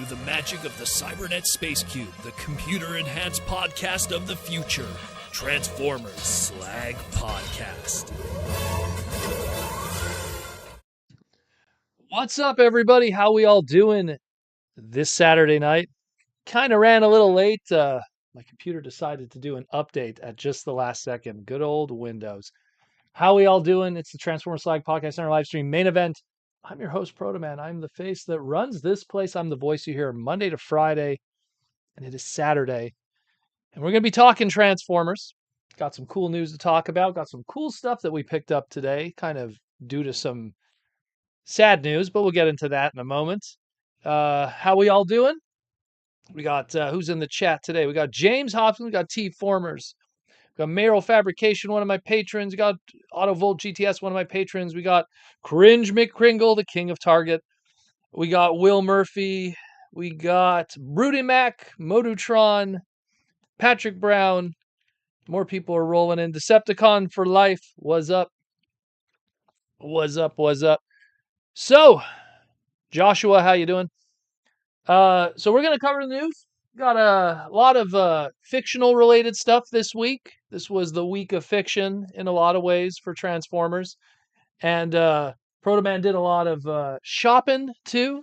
the magic of the Cybernet Space Cube, the computer-enhanced podcast of the future. Transformers Slag Podcast. What's up, everybody? How we all doing this Saturday night? Kind of ran a little late. My computer decided to do an update at just the last second. Good old Windows. How we all doing? It's the Transformers Slag Podcast Center live stream main event. I'm your host, Protoman. I'm the face that runs this place. I'm the voice you hear Monday to Friday, and it is Saturday. And we're going to be talking Transformers. Got some cool news to talk about. Got some cool stuff that we picked up today, kind of due to some sad news, but we'll get into that in a moment. How we all doing? We got, who's in the chat today? We got James Hopkins. We got T-Formers. We got Mayoral Fabrication, one of my patrons. We got Autovolt GTS, one of my patrons. We got Cringe McCringle, the king of Target. We got Will Murphy. We got Brudimac, Modutron, Patrick Brown. More people are rolling in. Decepticon for life. What's up? What's up? What's up? So, Joshua, how you doing? So we're going to cover the news. Got a lot of fictional related stuff this week. This was the week of fiction in a lot of ways for Transformers. And Protoman did a lot of shopping too.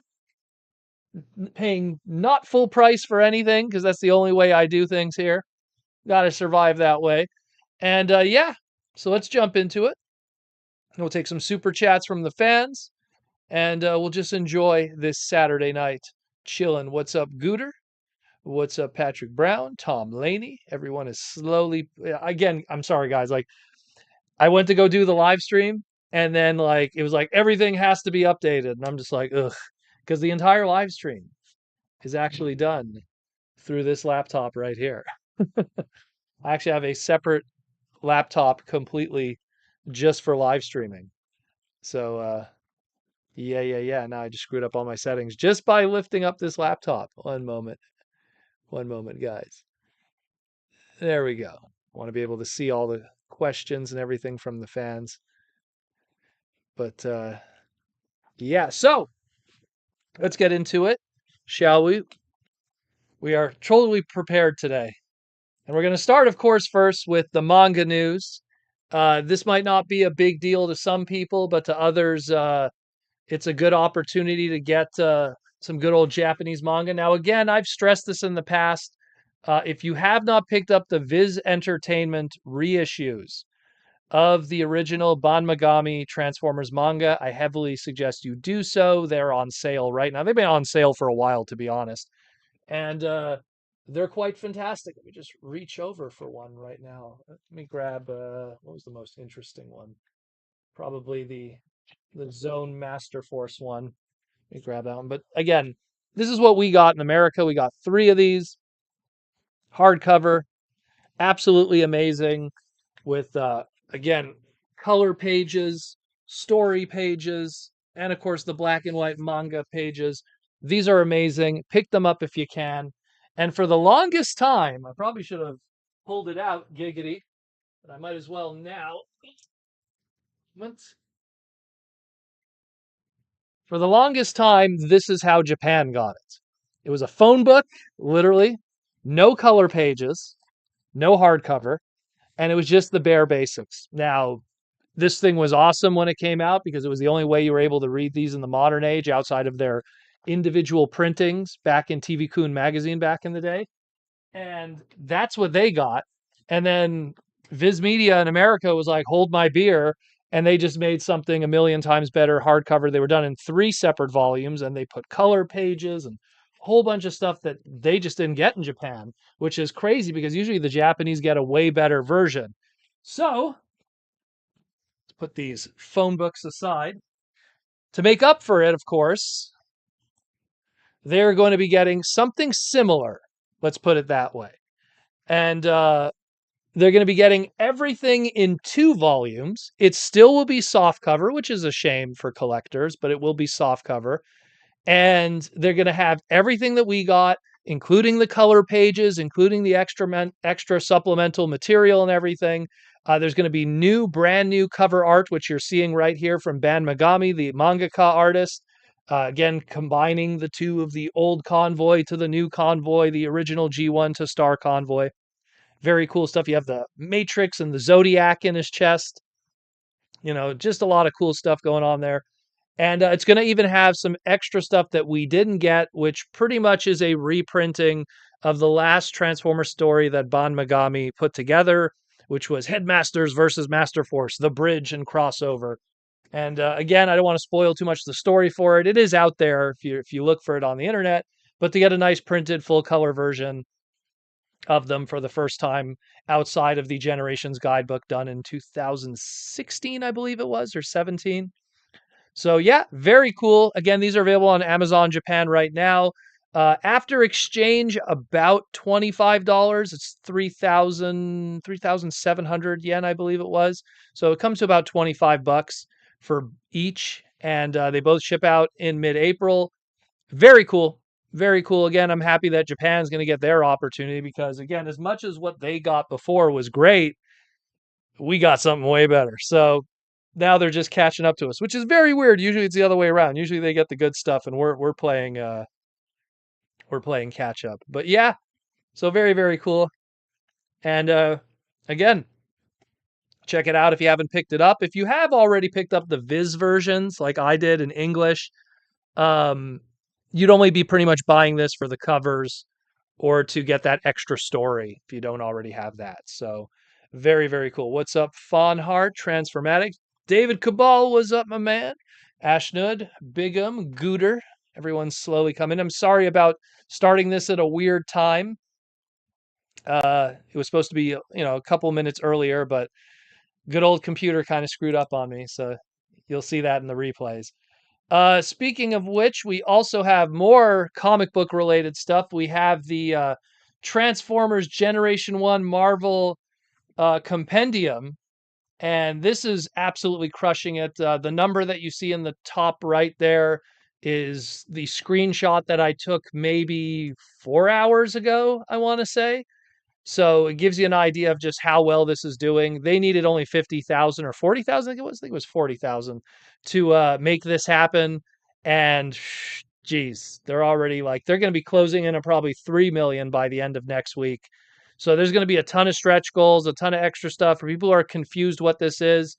Paying not full price for anything, because that's the only way I do things here. Got to survive that way. And yeah, so let's jump into it. We'll take some super chats from the fans. And we'll just enjoy this Saturday night chilling. What's up, Gooter? What's up, Patrick Brown? Tom Laney? Everyone is slowly... Again, I'm sorry, guys. Like, I went to go do the live stream, and then, like, it was like, everything has to be updated. And I'm just like, ugh. Because the entire live stream is actually done through this laptop right here. I actually have a separate laptop completely just for live streaming. So, yeah. Now I just screwed up all my settings just by lifting up this laptop. One moment, guys. There we go. I want to be able to see all the questions and everything from the fans. But, yeah, so let's get into it, shall we? We are totally prepared today. And we're going to start, of course, first with the manga news. This might not be a big deal to some people, but to others, it's a good opportunity to get some good old Japanese manga. Now, again, I've stressed this in the past. If you have not picked up the Viz Entertainment reissues of the original Ban Megami Transformers manga, I heavily suggest you do so. They're on sale right now. They've been on sale for a while, to be honest. And they're quite fantastic. Let me just reach over for one right now. Let me grab, what was the most interesting one? Probably the Zone Master Force one. Let me grab that one. But again, this is what we got in America. We got 3 of these. Hardcover. Absolutely amazing. With, again, color pages, story pages, and of course the black and white manga pages. These are amazing. Pick them up if you can. And for the longest time, I probably should have pulled it out, giggity, but I might as well now. For the longest time, this is how Japan got it. It was a phone book, literally, no color pages, no hardcover, and it was just the bare basics. Now, this thing was awesome when it came out because it was the only way you were able to read these in the modern age outside of their individual printings back in TV Kun magazine back in the day. And that's what they got. And then Viz Media in America was like, hold my beer. And they just made something a million times better hardcover. They were done in 3 separate volumes, and they put color pages and a whole bunch of stuff that they just didn't get in Japan, which is crazy because usually the Japanese get a way better version. So, let's put these phone books aside. To make up for it, of course, they're going to be getting something similar. Let's put it that way. And they're going to be getting everything in 2 volumes. It still will be soft cover, which is a shame for collectors, but it will be soft cover. And they're going to have everything that we got, including the color pages, including the extra supplemental material and everything. There's going to be brand new cover art, which you're seeing right here from Ban Megami, the mangaka artist. Again, combining the two of the old convoy to the new convoy, the original G1 to Star Convoy. Very cool stuff. You have the Matrix and the Zodiac in his chest. Just a lot of cool stuff going on there. And it's going to even have some extra stuff that we didn't get, which pretty much is a reprinting of the last Transformer story that Ban Megami put together, which was Headmasters versus Master Force, the bridge and crossover. And again, I don't want to spoil too much of the story for it. It is out there if you look for it on the internet, but to get a nice printed full color version of them for the first time outside of the Generations guidebook done in 2016, I believe it was, or 17. So yeah, very cool. Again, these are available on Amazon Japan right now. After exchange, about $25. It's 3,700 yen, I believe it was. So it comes to about $25 for each, and they both ship out in mid-April. Very cool. Very cool. Again, I'm happy that Japan's going to get their opportunity because, again, as much as what they got before was great, we got something way better. So now they're just catching up to us, which is very weird. Usually it's the other way around. Usually they get the good stuff and we're playing catch up. But yeah, so very, very cool. And again, check it out if you haven't picked it up. If you have already picked up the Viz versions like I did in English, um, you'd only be pretty much buying this for the covers or to get that extra story if you don't already have that. So very, very cool. What's up, Fawnheart, Transformatic? David Cabal was up, my man. Ashnud, Bigum, Gooter. Everyone's slowly coming. I'm sorry about starting this at a weird time. It was supposed to be, a couple minutes earlier, but good old computer kind of screwed up on me. So you'll see that in the replays. Speaking of which, we also have more comic book related stuff. We have the Transformers Generation 1 Marvel compendium, and this is absolutely crushing it. The number that you see in the top right there is the screenshot that I took maybe 4 hours ago, I want to say. So it gives you an idea of just how well this is doing. They needed only 50,000 or 40,000, I think it was 40,000 to make this happen. And geez, they're already they're going to be closing in on probably 3 million by the end of next week. So there's going to be a ton of stretch goals, a ton of extra stuff. For people who are confused what this is,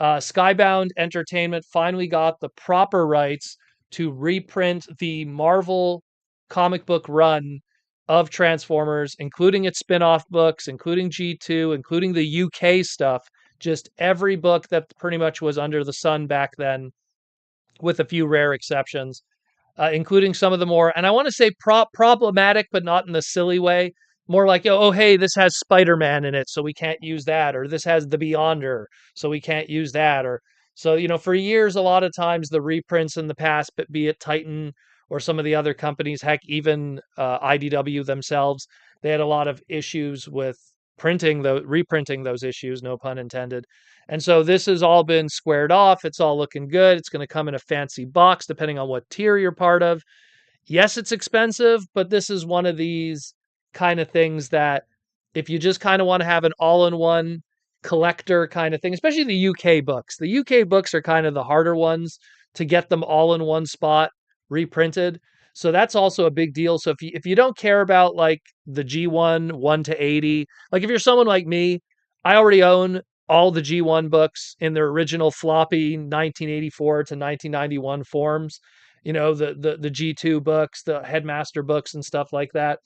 Skybound Entertainment finally got the proper rights to reprint the Marvel comic book run of Transformers, including its spin-off books, including G2, including the UK stuff, just every book that pretty much was under the sun back then, with a few rare exceptions, including some of the more, and I want to say problematic, but not in the silly way, more like, oh, hey, this has Spider-Man in it, so we can't use that, or this has the Beyonder, so we can't use that, or so, for years, a lot of times the reprints in the past, but be it Titan or some of the other companies, heck, even IDW themselves, they had a lot of issues with reprinting those issues, no pun intended. And so this has all been squared off. It's all looking good. It's going to come in a fancy box, depending on what tier you're part of. Yes, it's expensive, but this is one of these kind of things that if you just kind of want to have an all-in-one collector kind of thing, especially the UK books. The UK books are kind of the harder ones to get them all in one spot reprinted. So that's also a big deal. So if you don't care about like the G1 1 to 80, like if you're someone like me, I already own all the G1 books in their original floppy 1984 to 1991 forms. The G2 books, the Headmaster books and stuff like that.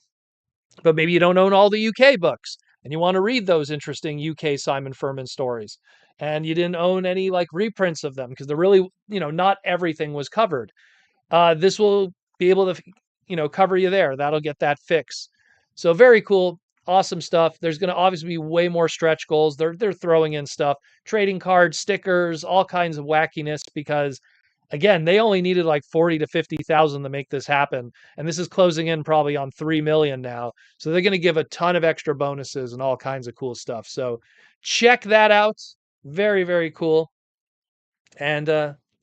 But maybe you don't own all the UK books and you want to read those interesting UK Simon Furman stories. And you didn't own any like reprints of them because they're really, not everything was covered. This will be able to, cover you there. That'll get that fix. So very cool. Awesome stuff. There's going to obviously be way more stretch goals. They're throwing in stuff, trading cards, stickers, all kinds of wackiness because again, they only needed like 40 to 50,000 to make this happen. And this is closing in probably on 3 million now. So they're going to give a ton of extra bonuses and all kinds of cool stuff. So check that out. Very, very cool. And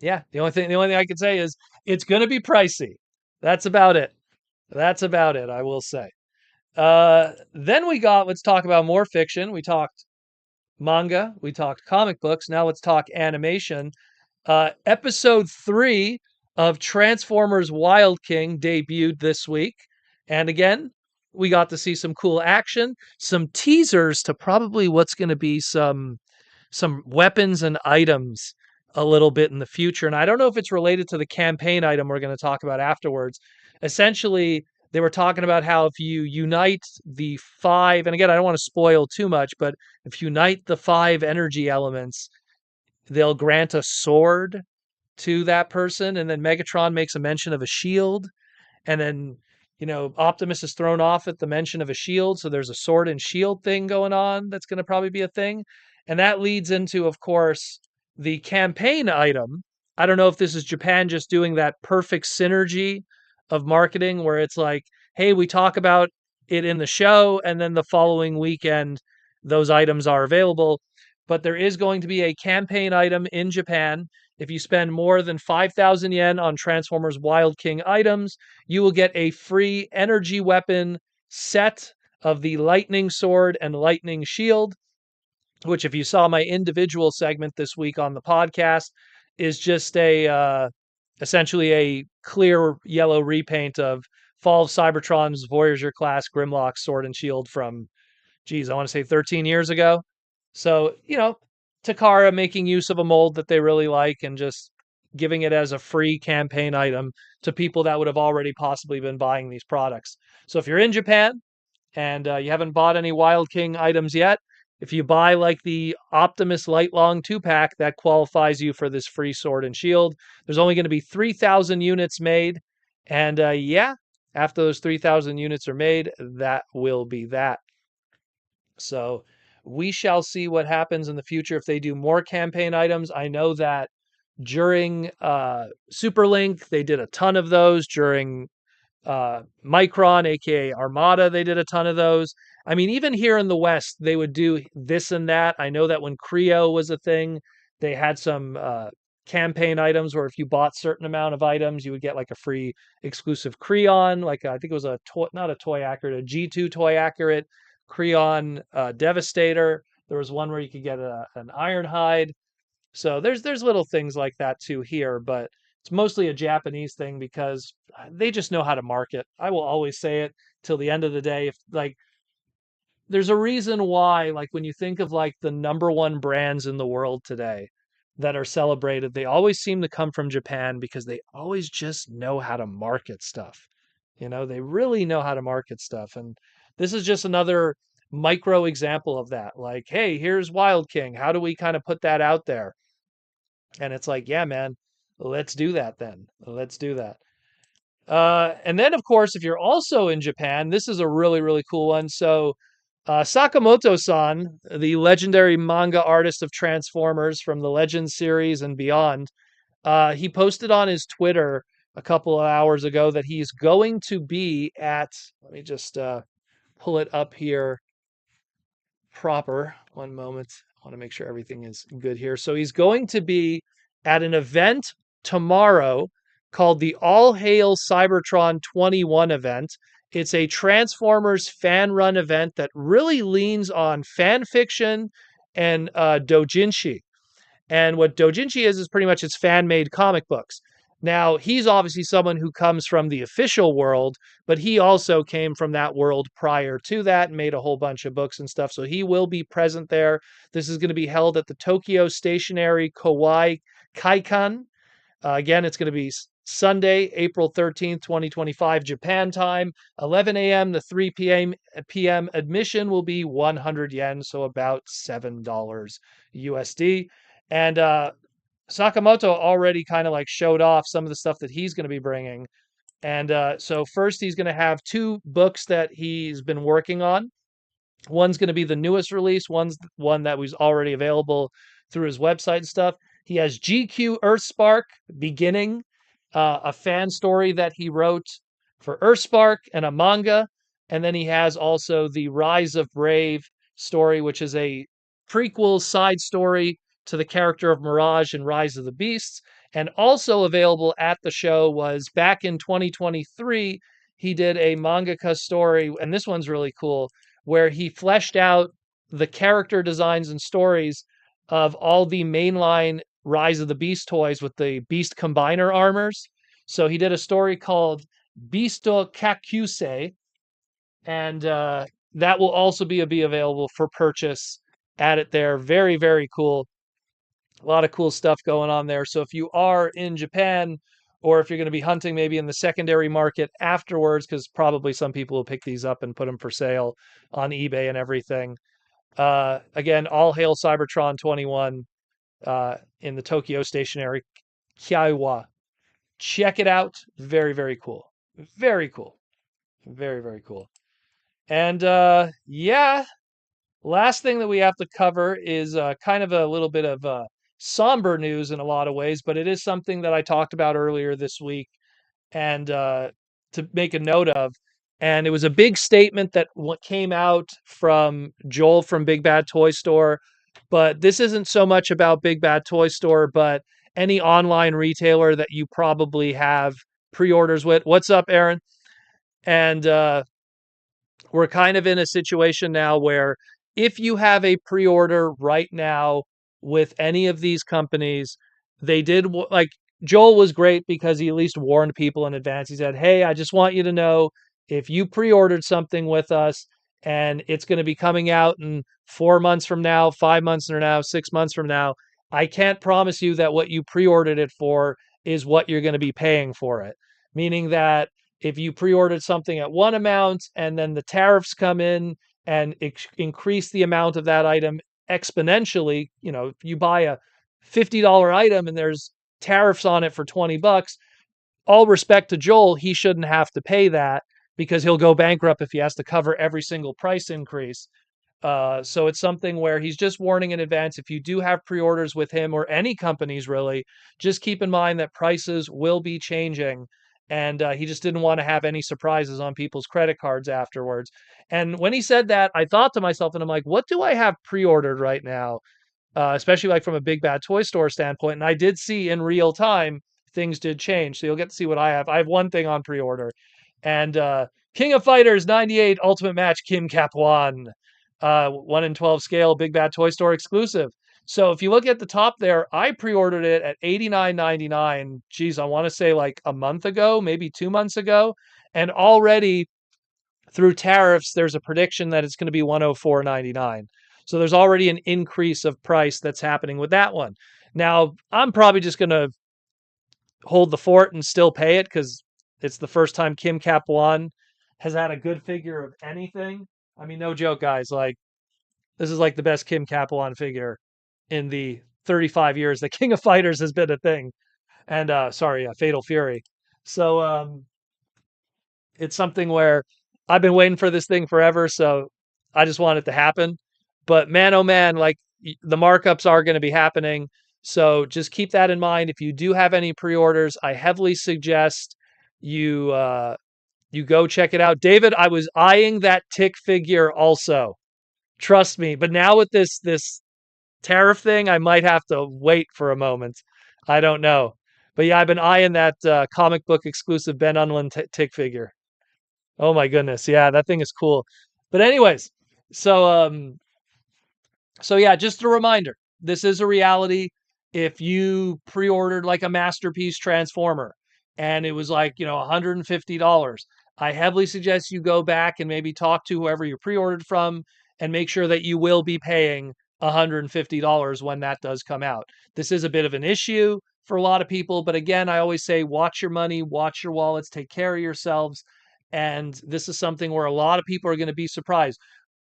yeah, the only thing I can say is it's going to be pricey. That's about it. That's about it, I will say. Then let's talk about more fiction. We talked manga, we talked comic books. Now let's talk animation. Episode 3 of Transformers Wild King debuted this week. And again, we got to see some cool action, some teasers to probably what's going to be some weapons and items a little bit in the future. And I don't know if it's related to the campaign item we're going to talk about afterwards. Essentially, they were talking about how if you unite the five, and again, I don't want to spoil too much, but if you unite the five energy elements, they'll grant a sword to that person. And then Megatron makes a mention of a shield. And then, Optimus is thrown off at the mention of a shield. So there's a sword and shield thing going on that's going to probably be a thing. And that leads into, of course, the campaign item. I don't know if this is Japan just doing that perfect synergy of marketing where it's like, hey, we talk about it in the show, and then the following weekend, those items are available. But there is going to be a campaign item in Japan. If you spend more than 5,000 yen on Transformers Wild King items, you will get a free energy weapon set of the Lightning Sword and Lightning Shield, which, if you saw my individual segment this week on the podcast, is just essentially a clear yellow repaint of Fall of Cybertron's Voyager class Grimlock Sword and Shield from, I want to say 13 years ago. So, Takara making use of a mold that they really like and just giving it as a free campaign item to people that would have already possibly been buying these products. So if you're in Japan and you haven't bought any Wild King items yet, if you buy like the Optimus Light Long 2-pack, that qualifies you for this free sword and shield. There's only going to be 3,000 units made. And after those 3,000 units are made, that will be that. So we shall see what happens in the future if they do more campaign items. I know that during Superlink, they did a ton of those. During Micron, aka Armada, they did a ton of those. I mean, even here in the West, they would do this and that. I know that when Creo was a thing, they had some campaign items where if you bought certain amount of items, you would get like a free exclusive Creon. Like I think it was a toy, not a toy accurate, a G2 toy accurate Creon Devastator. There was one where you could get an Ironhide. So there's little things like that too here, but it's mostly a Japanese thing because they just know how to market. I will always say it till the end of the day. If like there's a reason why, like when you think of like the number one brands in the world today that are celebrated, they always seem to come from Japan because they always just know how to market stuff. They really know how to market stuff. And this is just another micro example of that. Like, hey, here's Wild King. How do we kind of put that out there? And it's like, yeah, man, let's do that then. Let's do that. And then, of course, if you're also in Japan, this is a really, really cool one. So, Sakamoto-san, the legendary manga artist of Transformers from the Legends series and beyond, he posted on his Twitter a couple of hours ago that he's going to be at, let me just pull it up here proper. One moment. I want to make sure everything is good here. So he's going to be at an event tomorrow called the All Hail Cybertron 21 event. It's a Transformers fan run event that really leans on fan fiction and doujinshi. And what doujinshi is pretty much it's fan made comic books. Now, he's obviously someone who comes from the official world, but he also came from that world prior to that and made a whole bunch of books and stuff. So he will be present there. This is going to be held at the Tokyo Stationery Kowai Kaikan. Again, it's going to be Sunday, April 13th, 2025, Japan time, 11 a.m. to 3 p.m. Admission will be 100 yen, so about $7 USD. And Sakamoto already kind of like showed off some of the stuff that he's going to be bringing. And so first he's going to have two books that he's been working on. One's going to be the newest release. One's one that was already available through his website and stuff. He has GQ Earthspark Beginning, a fan story that he wrote for Earthspark and a manga. And then he has also the Rise of Brave story, which is a prequel side story to the character of Mirage in Rise of the Beasts. And also available at the show was back in 2023, he did a mangaka story, and this one's really cool, where he fleshed out the character designs and stories of all the mainline Rise of the Beast toys with the Beast Combiner armors. So he did a story called Bisto Kakuse, and that will also be available for purchase at it there. Very, very cool. A lot of cool stuff going on there. So if you are in Japan, or if you're going to be hunting maybe in the secondary market afterwards, because probably some people will pick these up and put them for sale on eBay and everything. Again, all hail Cybertron 21 in the Tokyo stationery, Kaiwa. Check it out. Very, very cool. Very cool. Very, very cool. And yeah, last thing that we have to cover is kind of a little bit of somber news in a lot of ways, but it is something that I talked about earlier this week and to make a note of. And it was a big statement that what came out from Joel from Big Bad Toy Store. But this isn't so much about Big Bad Toy Store, but any online retailer that you probably have pre-orders with. What's up, Aaron? And we're kind of in a situation now where if you have a pre-order right now with any of these companies, they did like Joel was great because he at least warned people in advance. He said, "Hey, I just want you to know if you pre-ordered something with us and it's going to be coming out in 4 months from now, 5 months from now, 6 months from now, I can't promise you that what you pre-ordered it for is what you're going to be paying for it." Meaning that if you pre-ordered something at one amount and then the tariffs come in and increase the amount of that item exponentially, if you buy a $50 item and there's tariffs on it for $20, all respect to Joel, he shouldn't have to pay that because he'll go bankrupt if he has to cover every single price increase. So it's something where he's just warning in advance. If you do have pre-orders with him or any companies really, just keep in mind that prices will be changing. And he just didn't want to have any surprises on people's credit cards afterwards. And when he said that, I thought to myself, and I'm like, what do I have pre-ordered right now? Especially like from a Big Bad Toy Store standpoint. And I did see in real time things did change. So you'll get to see what I have. I have one thing on pre-order, and King of Fighters '98 Ultimate Match Kim Cap-1, 1 in 12 scale, Big Bad Toy Store exclusive. So if you look at the top there, I pre-ordered it at $89.99. Geez, I want to say like a month ago, maybe 2 months ago, and already through tariffs, there's a prediction that it's going to be $104.99. So there's already an increase of price that's happening with that one. Now, I'm probably just going to hold the fort and still pay it because it's the first time Kim Cap One has had a good figure of anything. I mean, no joke, guys. Like, this is like the best Kim Capelon figure in the 35 years that King of Fighters has been a thing. And Fatal Fury. So it's something where I've been waiting for this thing forever, so I just want it to happen. But man, oh man, like the markups are going to be happening. So just keep that in mind. If you do have any pre-orders, I heavily suggest you you go check it out. David, I was eyeing that tick figure also. Trust me. But now with this tariff thing, I might have to wait for a moment. I don't know. But yeah, I've been eyeing that comic book exclusive Ben Unlin tick figure. Oh my goodness. Yeah, that thing is cool. But anyways, so so yeah, just a reminder. This is a reality. If you pre-ordered like a masterpiece transformer and it was like, $150, I heavily suggest you go back and maybe talk to whoever you pre-ordered from and make sure that you will be paying $150 when that does come out. This is a bit of an issue for a lot of people, but again, I always say watch your money, watch your wallets, take care of yourselves. And this is something where a lot of people are going to be surprised.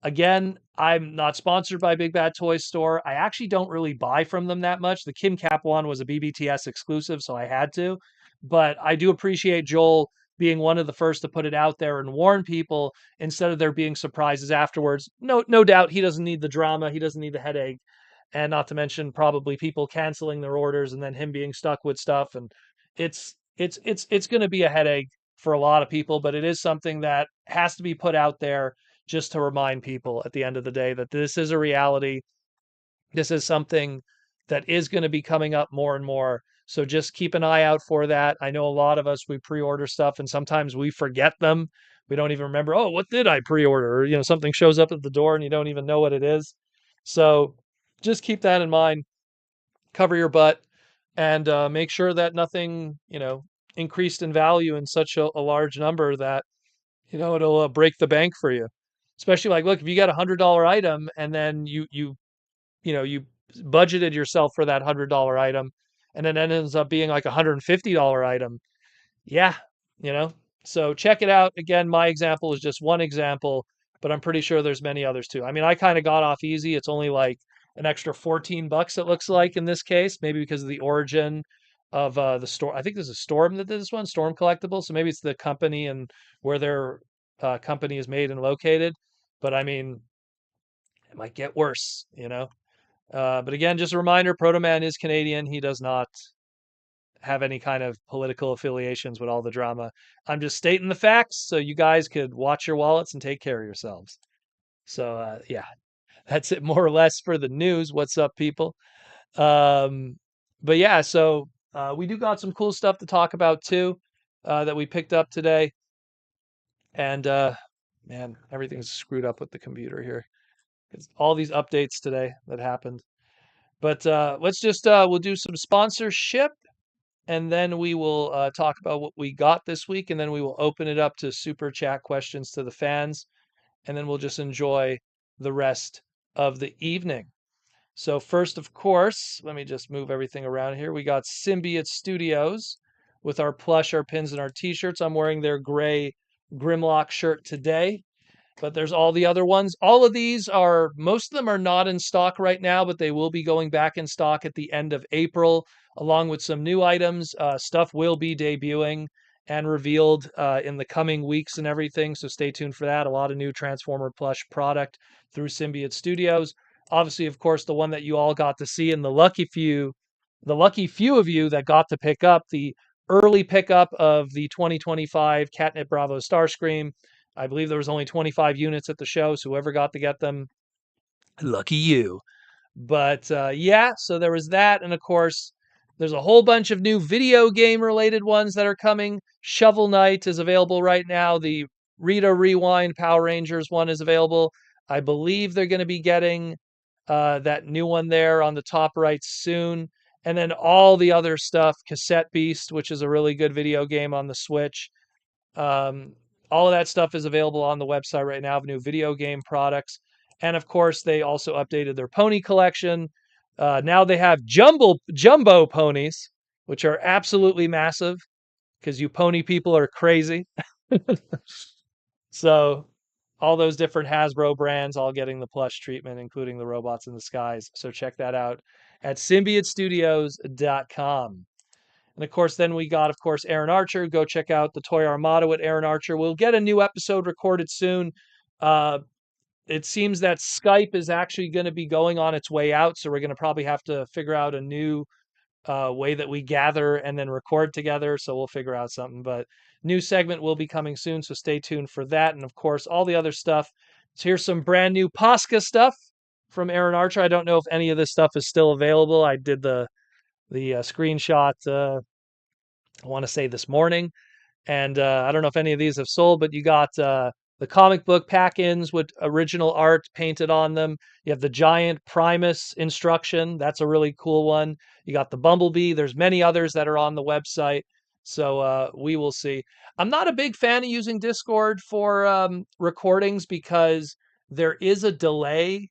Again, I'm not sponsored by Big Bad Toy Store. I actually don't really buy from them that much. The Kim Cap one was a BBTS exclusive, so I had to. But I do appreciate Joel being one of the first to put it out there and warn people instead of there being surprises afterwards. No doubt he doesn't need the drama, he doesn't need the headache, and not to mention probably people canceling their orders and then him being stuck with stuff. And it's going to be a headache for a lot of people, but it is something that has to be put out there just to remind people at the end of the day that this is a reality. This is something that is going to be coming up more and more. So just keep an eye out for that. I know a lot of us, we pre-order stuff and sometimes we forget them. We don't even remember, oh, what did I pre-order? Or, something shows up at the door and you don't even know what it is. So just keep that in mind. Cover your butt and make sure that nothing, increased in value in such a large number that, it'll break the bank for you. Especially like, look, if you got $100 item and then you budgeted yourself for that $100 item, and then it ends up being like $150 item. Yeah, you know. So check it out. Again, my example is just one example, but I'm pretty sure there's many others too. I mean, I kind of got off easy. It's only like an extra $14 it looks like in this case, maybe because of the origin of the store. I think there's a Storm that did this one, Storm Collectibles. So maybe it's the company and where their company is made and located. But I mean, it might get worse. But again, just a reminder, Proto Man is Canadian. He does not have any kind of political affiliations with all the drama. I'm just stating the facts so you guys could watch your wallets and take care of yourselves. So yeah, that's it more or less for the news. What's up, people? Um, but yeah, so we do got some cool stuff to talk about too that we picked up today. And man, everything's screwed up with the computer here. It's all these updates today that happened. But let's just we'll do some sponsorship, and then we will talk about what we got this week, and then we will open it up to super chat questions to the fans, and then we'll just enjoy the rest of the evening. So first, of course, let me just move everything around here. We got Symbiote Studios with our plush, our pins, and our t-shirts. I'm wearing their gray Grimlock shirt today. But there's all the other ones. All of these most of them are not in stock right now, but they will be going back in stock at the end of April, along with some new items. Stuff will be debuting and revealed in the coming weeks and everything. So stay tuned for that. A lot of new Transformer plush product through Symbiote Studios. Obviously, of course, the one that you all got to see, and the lucky few of you that got to pick up the early pickup of the 2025 Catnip Bravo Starscream. I believe there was only 25 units at the show, so whoever got to get them, lucky you. But yeah, so there was that, and of course, there's a whole bunch of new video game related ones that are coming. Shovel Knight is available right now. The Rita Rewind Power Rangers one is available. I believe they're going to be getting that new one there on the top right soon. And then all the other stuff, Cassette Beast, which is a really good video game on the Switch. Um, all of that stuff is available on the website right now of new video game products. And of course, they also updated their pony collection. Now they have jumbo ponies, which are absolutely massive because you pony people are crazy. So all those different Hasbro brands all getting the plush treatment, including the robots in the skies. So check that out at symbiotestudios.com. And of course, then we got, of course, Aaron Archer. Go check out the Toy Armada with Aaron Archer. We'll get a new episode recorded soon. It seems that Skype is actually going to be going on its way out. So we're going to probably have to figure out a new way that we gather and then record together. So we'll figure out something. But new segment will be coming soon. So stay tuned for that. And of course, all the other stuff. So here's some brand new Posca stuff from Aaron Archer. I don't know if any of this stuff is still available. I did the screenshot, I want to say this morning. And I don't know if any of these have sold, but you got the comic book pack-ins with original art painted on them. You have the giant Primus instruction. That's a really cool one. You got the Bumblebee. There's many others that are on the website. So we will see. I'm not a big fan of using Discord for recordings because there is a delay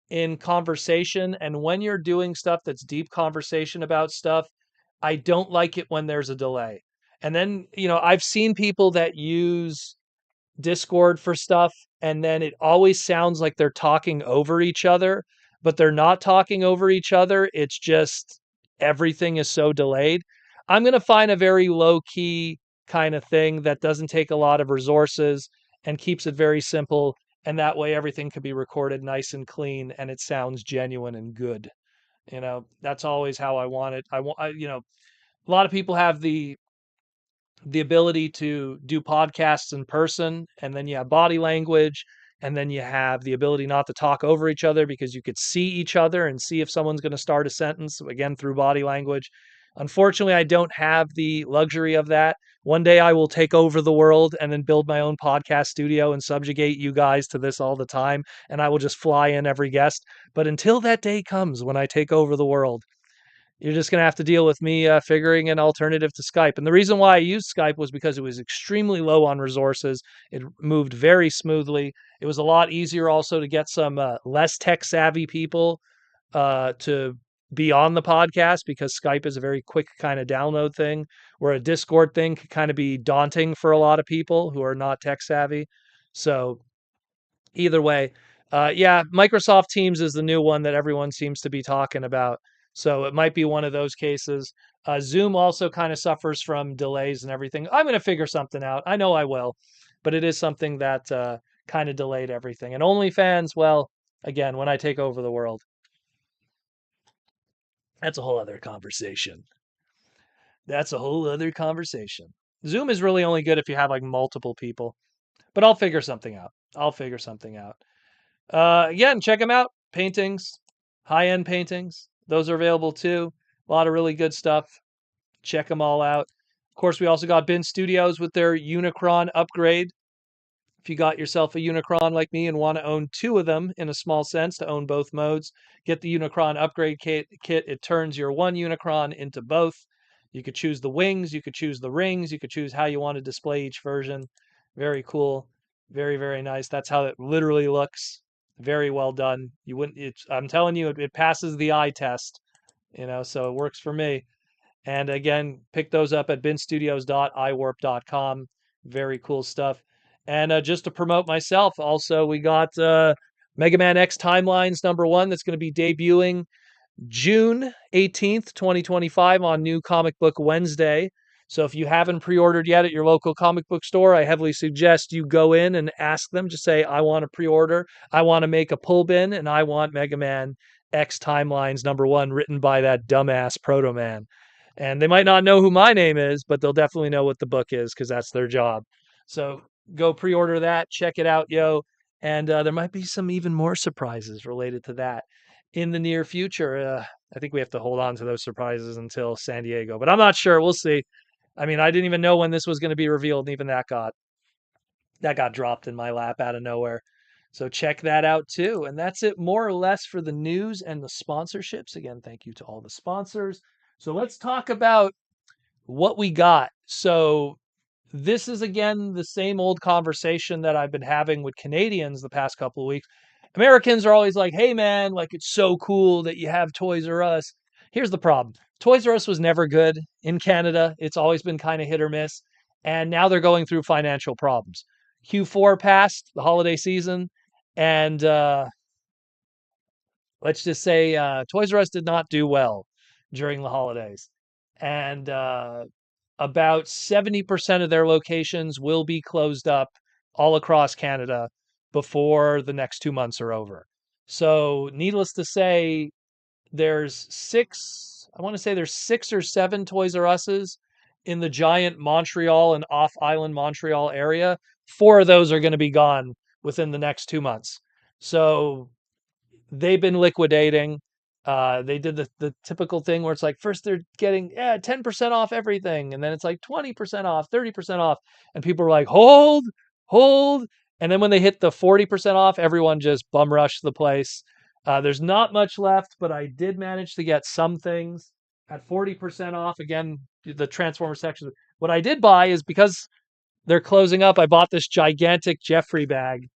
in conversation. And when you're doing stuff that's deep conversation about stuff, I don't like it when there's a delay. And then, I've seen people that use Discord for stuff, and then it always sounds like they're talking over each other, but they're not talking over each other. It's just everything is so delayed. I'm going to find a very low key kind of thing that doesn't take a lot of resources and keeps it very simple. And that way everything can be recorded nice and clean and it sounds genuine and good. That's always how I want it. A lot of people have the ability to do podcasts in person, and then you have body language, and then you have the ability not to talk over each other because you could see each other and see if someone's going to start a sentence, again, through body language. Unfortunately, I don't have the luxury of that. One day I will take over the world and then build my own podcast studio and subjugate you guys to this all the time, and I will just fly in every guest. But until that day comes when I take over the world, You're just going to have to deal with me figuring an alternative to Skype. And the reason why I used Skype was because it was extremely low on resources. It moved very smoothly. It was a lot easier also to get some less tech savvy people to be on the podcast because Skype is a very quick kind of download thing, where a Discord thing could kind of be daunting for a lot of people who are not tech savvy. So either way, yeah, Microsoft Teams is the new one that everyone seems to be talking about. So it might be one of those cases. Zoom also kind of suffers from delays and everything. I'm going to figure something out. I know I will, but it is something that kind of delayed everything. And OnlyFans, well, again, when I take over the world, that's a whole other conversation. That's a whole other conversation. Zoom is really only good if you have like multiple people, but I'll figure something out. I'll figure something out. Again, check them out. Paintings, high end paintings. Those are available too. A lot of really good stuff. Check them all out. Of course, we also got Bin Studios with their Unicron upgrade. If you got yourself a Unicron like me and want to own two of them in a small sense to own both modes, get the Unicron upgrade kit. It turns your one Unicron into both. You could choose the wings, you could choose the rings, you could choose how you want to display each version. Very cool. Very, very nice. That's how it literally looks. Very well done. You wouldn't I'm telling you, it passes the eye test, so it works for me. And again, pick those up at binstudios.iwarp.com. Very cool stuff. And just to promote myself, also, we got Mega Man X Timelines #1 that's going to be debuting June 18th, 2025 on New Comic Book Wednesday. So if you haven't pre-ordered yet at your local comic book store, I heavily suggest you go in and ask them. Just say, I want to pre-order. I want to make a pull bin, and I want Mega Man X Timelines #1 written by that dumbass Proto Man. And they might not know who my name is, but they'll definitely know what the book is because that's their job. So go pre-order that. Check it out, yo. And there might be some even more surprises related to that in the near future. I think we have to hold on to those surprises until San Diego, but I'm not sure. We'll see. I mean, I didn't even know when this was going to be revealed, and even that got dropped in my lap out of nowhere. So check that out too. And that's it more or less for the news and the sponsorships. Again, thank you to all the sponsors. So let's talk about what we got. So this is again the same old conversation that I've been having with Canadians the past couple of weeks. Americans are always like, hey man, like it's so cool that you have Toys R Us. Here's the problem. Toys R Us was never good in Canada. It's always been kind of hit or miss. And now they're going through financial problems. Q4 passed, the holiday season, and let's just say Toys R Us did not do well during the holidays. And about 70% of their locations will be closed up all across Canada before the next 2 months are over. So, needless to say, I want to say there's 6 or 7 Toys R Us's in the giant Montreal and off island Montreal area. 4 of those are going to be gone within the next 2 months. So, they've been liquidating. They did the typical thing where it's like first they're getting 10% off everything, and then it's like 20% off, 30% off, and people are like, hold, and then when they hit the 40% off, everyone just bum rushed the place. There's not much left, but I did manage to get some things at 40% off. Again, the Transformer section. What I did buy is because they're closing up, I bought this gigantic Jeffrey bag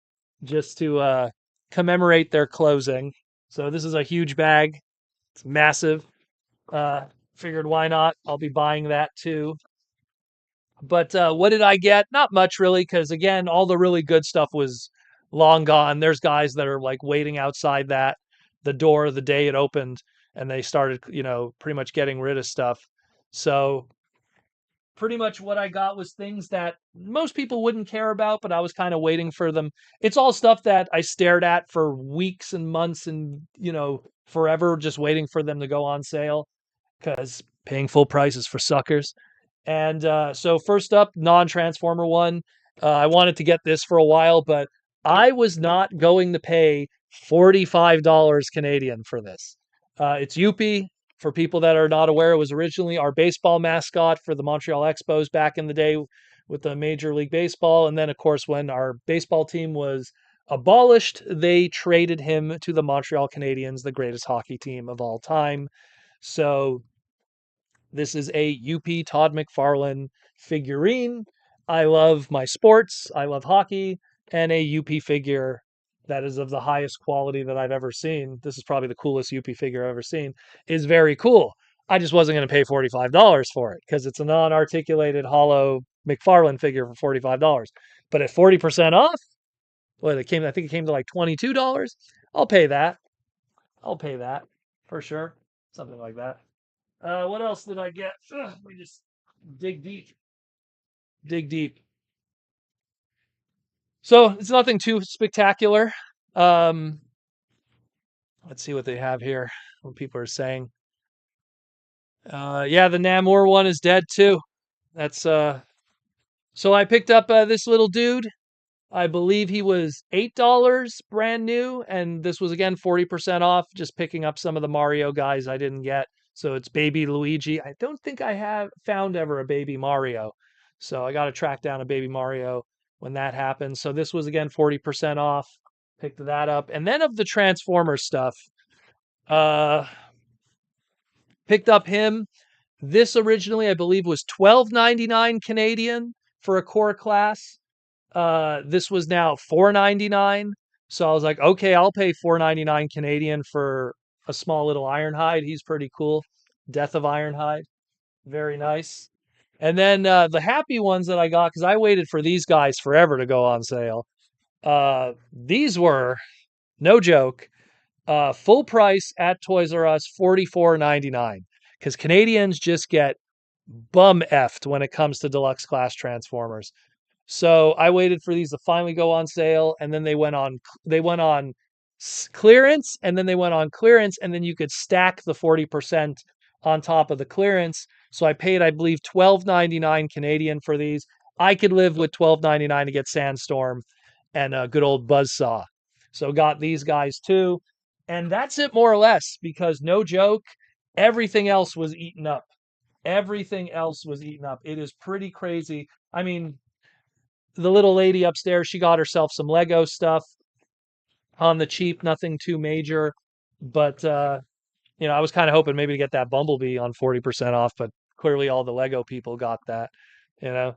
just to commemorate their closing. So this is a huge bag. It's massive. Figured why not? I'll be buying that too. But what did I get? Not much really, because again, all the really good stuff was long gone. There's guys that are like waiting outside the door the day it opened, and they started, pretty much getting rid of stuff. So pretty much what I got was things that most people wouldn't care about, but I was kind of waiting for them. It's all stuff that I stared at for weeks and months and, forever, just waiting for them to go on sale because paying full prices for suckers. And so, first up, non Transformer one. I wanted to get this for a while, but I was not going to pay $45 Canadian for this. It's Yuppie. For people that are not aware, it was originally our baseball mascot for the Montreal Expos back in the day with the Major League Baseball. And then, of course, when our baseball team was abolished, they traded him to the Montreal Canadiens, the greatest hockey team of all time. So This is a UP Todd McFarlane figurine. I love my sports, I love hockey, and a UP figure that is of the highest quality that I've ever seen. This is probably the coolest UP figure I've ever seen. Is very cool. I just wasn't going to pay $45 for it because it's a non-articulated hollow McFarlane figure for $45. But at 40% off, well, I think it came to like $22. I'll pay that. I'll pay that for sure. Something like that. What else did I get? Ugh, let me just dig deep. Dig deep. So it's nothing too spectacular. Um, let's see what they have here. What people are saying. Yeah, the Namor one is dead too. That's So I picked up this little dude. I believe he was $8 brand new, and this was again 40% off, just picking up some of the Mario guys I didn't get. So it's Baby Luigi. I don't think I have found ever a Baby Mario. So I got to track down a Baby Mario when that happens. So this was again 40% off. Picked that up. And then of the Transformer stuff, uh picked up him. This originally I believe was 12.99 Canadian for a core class. This was now 4.99. So I was like, okay, I'll pay 4.99 Canadian for a small little Ironhide. He's pretty cool. Death of Ironhide. Very nice. And then the happy ones that I got, because I waited for these guys forever to go on sale. These were, no joke, full price at Toys R Us, 44.99. Because Canadians just get bum effed when it comes to deluxe class Transformers. So I waited for these to finally go on sale, and then they went on clearance, and then they went on clearance, and then you could stack the 40% on top of the clearance. So I paid, I believe, 12.99 Canadian for these. I could live with 12.99 to get Sandstorm and a good old Buzzsaw. So got these guys too. And that's it more or less, because no joke, everything else was eaten up. Everything else was eaten up. It is pretty crazy. I mean, the little lady upstairs, she got herself some Lego stuff on the cheap, nothing too major. But I was kind of hoping maybe to get that Bumblebee on 40% off, but clearly all the Lego people got that, you know.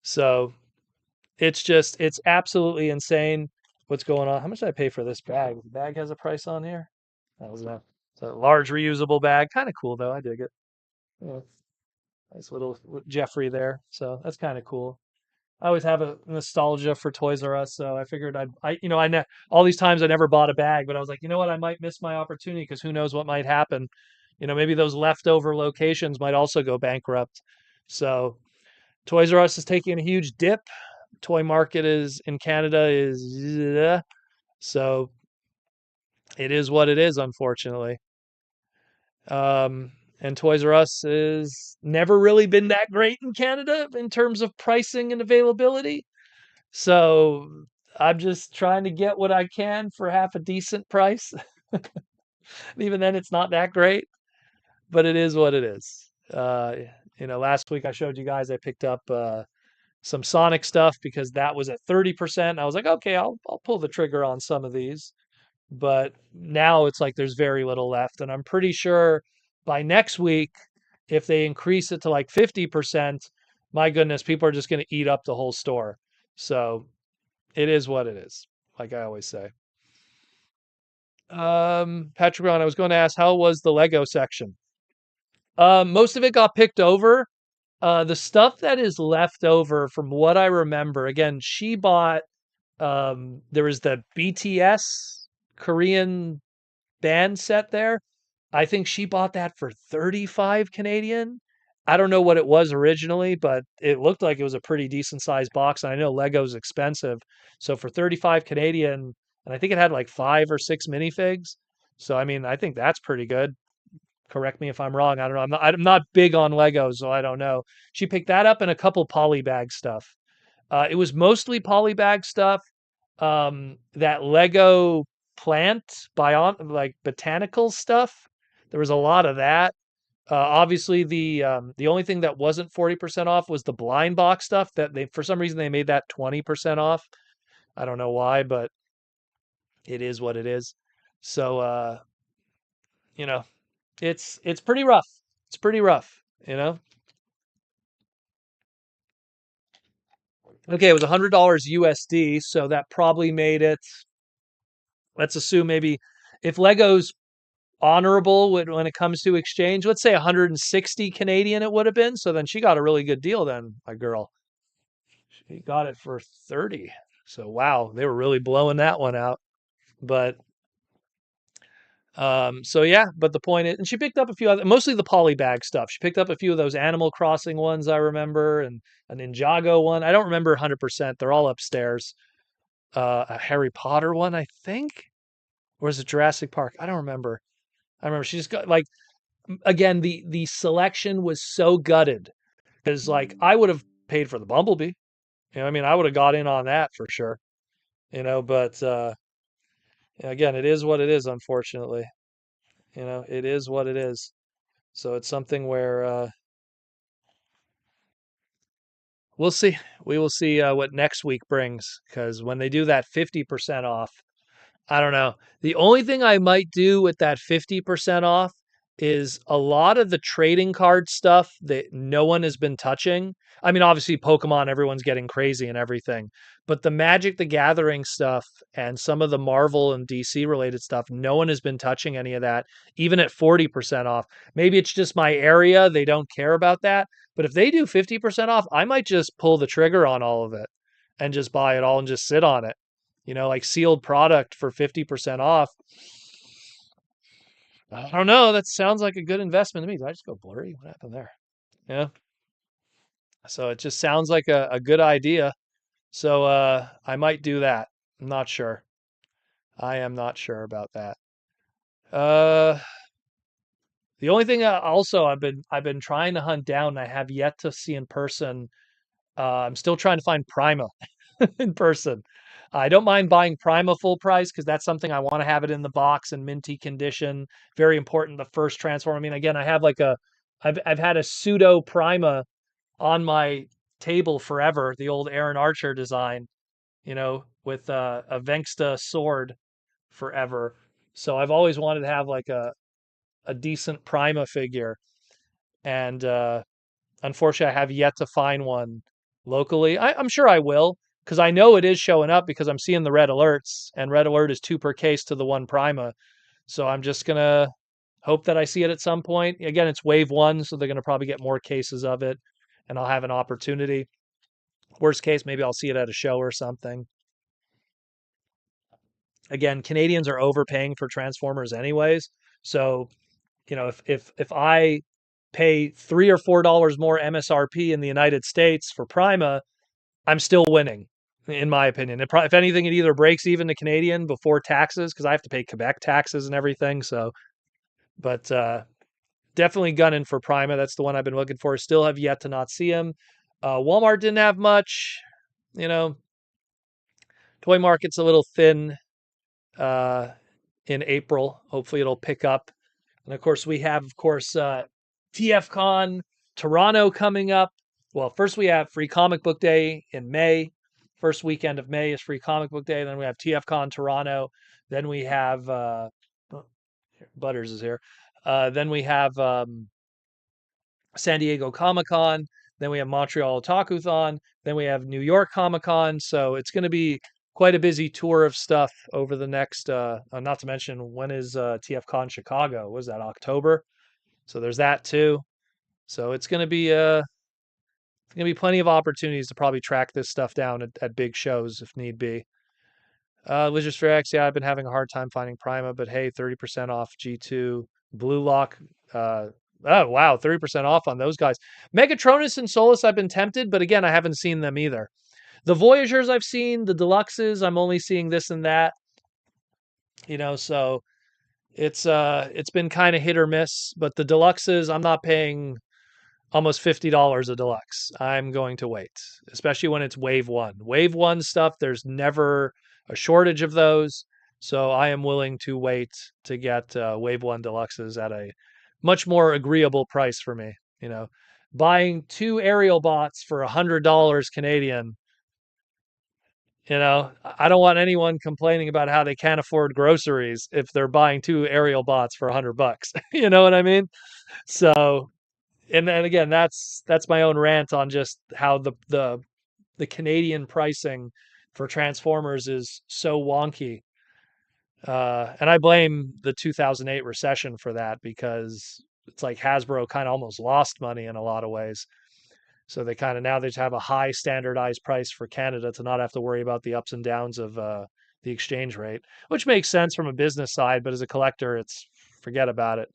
So it's absolutely insane what's going on. How much did I pay for this bag? The bag has a price on here. That was a, it's a large reusable bag. Kind of cool though. I dig it. Yeah, nice little Jeffrey there. So that's kind of cool. I always have a nostalgia for Toys R Us, so I figured all these times I never bought a bag, but I was like, you know what, I might miss my opportunity because who knows what might happen. Maybe those leftover locations might also go bankrupt. So Toys R Us is taking a huge dip. Toy market is in Canada is so it is what it is, unfortunately. And Toys R Us is never really been that great in Canada in terms of pricing and availability. So I'm just trying to get what I can for half a decent price. Even then, it's not that great, but it is what it is. Last week I showed you guys I picked up some Sonic stuff because that was at 30%. I was like, okay, I'll pull the trigger on some of these. But now it's like there's very little left, and I'm pretty sure by next week, if they increase it to like 50%, my goodness, people are just going to eat up the whole store. So it is what it is, like I always say. Patrick Brown, I was going to ask, how was the Lego section? Most of it got picked over. The stuff that is left over, from what I remember, again, she bought. There was the BTS Korean band set there. I think she bought that for 35 Canadian. I don't know what it was originally, but it looked like it was a pretty decent sized box. And I know Lego's expensive. So for 35 Canadian, and I think it had like 5 or 6 minifigs. So I mean, I think that's pretty good. Correct me if I'm wrong. I don't know. I'm not big on Legos, so I don't know. She picked that up and a couple polybag stuff. It was mostly polybag stuff. That Lego plant like botanical stuff. There was a lot of that. Obviously, the only thing that wasn't 40% off was the blind box stuff. That they, for some reason, they made that 20% off. I don't know why, but it is what it is. So you know, it's pretty rough. It's pretty rough. you know? Okay, it was $100 USD, so that probably made it, let's assume maybe if Lego's honorable when it comes to exchange, let's say 160 Canadian it would have been. So then she got a really good deal then, my girl. She got it for 30. So wow, they were really blowing that one out. But so yeah, but the point is, and she picked up a few other, mostly the polybag stuff. She picked up a few of those Animal Crossing ones I remember, and a Ninjago one. I don't remember 100%. They're all upstairs. A Harry Potter one, I think, or is it Jurassic Park? I don't remember. I remember she just got like, again, the selection was so gutted because like I would have paid for the Bumblebee. You know, I mean, I would have got in on that for sure. But again, it is what it is. Unfortunately, it is what it is. So it's something where we'll see. We will see what next week brings because when they do that 50% off, I don't know. The only thing I might do with that 50% off is a lot of the trading card stuff that no one has been touching. I mean, obviously, Pokemon, everyone's getting crazy and everything, but the Magic the Gathering stuff and some of the Marvel and DC related stuff, no one has been touching any of that, even at 40% off. Maybe it's just my area. They don't care about that. But if they do 50% off, I might just pull the trigger on all of it and just buy it all and just sit on it. Like sealed product for 50% off. I don't know. That sounds like a good investment to me. Did I just go blurry? What happened there? Yeah. So it just sounds like a good idea. So I might do that. I'm not sure. I am not sure about that. Uh the only thing also I've been trying to hunt down and I have yet to see in person. I'm still trying to find Prima in person. I don't mind buying Prima full price because that's something I want to have it in the box in minty condition. Very important. The first transform. I mean, again, I've had a pseudo Prima on my table forever. The old Aaron Archer design, with a Vengsta sword forever. So I've always wanted to have like a decent Prima figure, and unfortunately, I have yet to find one locally. I'm sure I will because I know it is showing up because I'm seeing the red alerts, and red alert is two per case to the one Prima. So I'm just gonna hope that I see it at some point. Again, it's wave one, so they're gonna probably get more cases of it, and I'll have an opportunity. Worst case, maybe I'll see it at a show or something. Again, Canadians are overpaying for Transformers anyways. So, if I pay $3 or $4 more MSRP in the United States for Prima, I'm still winning, in my opinion. If anything, it either breaks even to Canadian before taxes because I have to pay Quebec taxes and everything. So, but definitely gunning for Prima. That's the one I've been looking for. Still have yet to not see him. Walmart didn't have much. You know, Toy Market's a little thin uh, in April. Hopefully, it'll pick up. And of course, we have, of course, TFCon Toronto coming up. Well, first we have Free Comic Book Day in May. First weekend of May is Free Comic Book Day. Then we have TFCon Toronto. Then we have Butters is here. Then we have San Diego Comic Con. Then we have Montreal Otakuthon. Then we have New York Comic Con. So it's going to be quite a busy tour of stuff over the next. Not to mention when is TFCon Chicago? Was that October? So there's that too. So it's gonna be plenty of opportunities to probably track this stuff down at big shows if need be. Lizards for X, yeah, I've been having a hard time finding Prima, but hey, 30% off G2, Blue Lock. Oh wow, 30% off on those guys. Megatronus and Solus, I've been tempted, but again, I haven't seen them either. The Voyagers I've seen, the Deluxes, I'm only seeing this and that. So it's been kind of hit or miss, but the Deluxes, I'm not paying almost $50 a deluxe. I'm going to wait, especially when it's wave one. Wave one stuff, there's never a shortage of those. So I am willing to wait to get wave one deluxes at a much more agreeable price for me. Buying two aerial bots for $100 Canadian. I don't want anyone complaining about how they can't afford groceries if they're buying two aerial bots for $100. You know what I mean? So and then again, that's my own rant on just how the Canadian pricing for Transformers is so wonky. And I blame the 2008 recession for that because it's like Hasbro kind of almost lost money in a lot of ways. So they kind of now they just have a high standardized price for Canada to not have to worry about the ups and downs of the exchange rate, which makes sense from a business side, but as a collector, it's forget about it.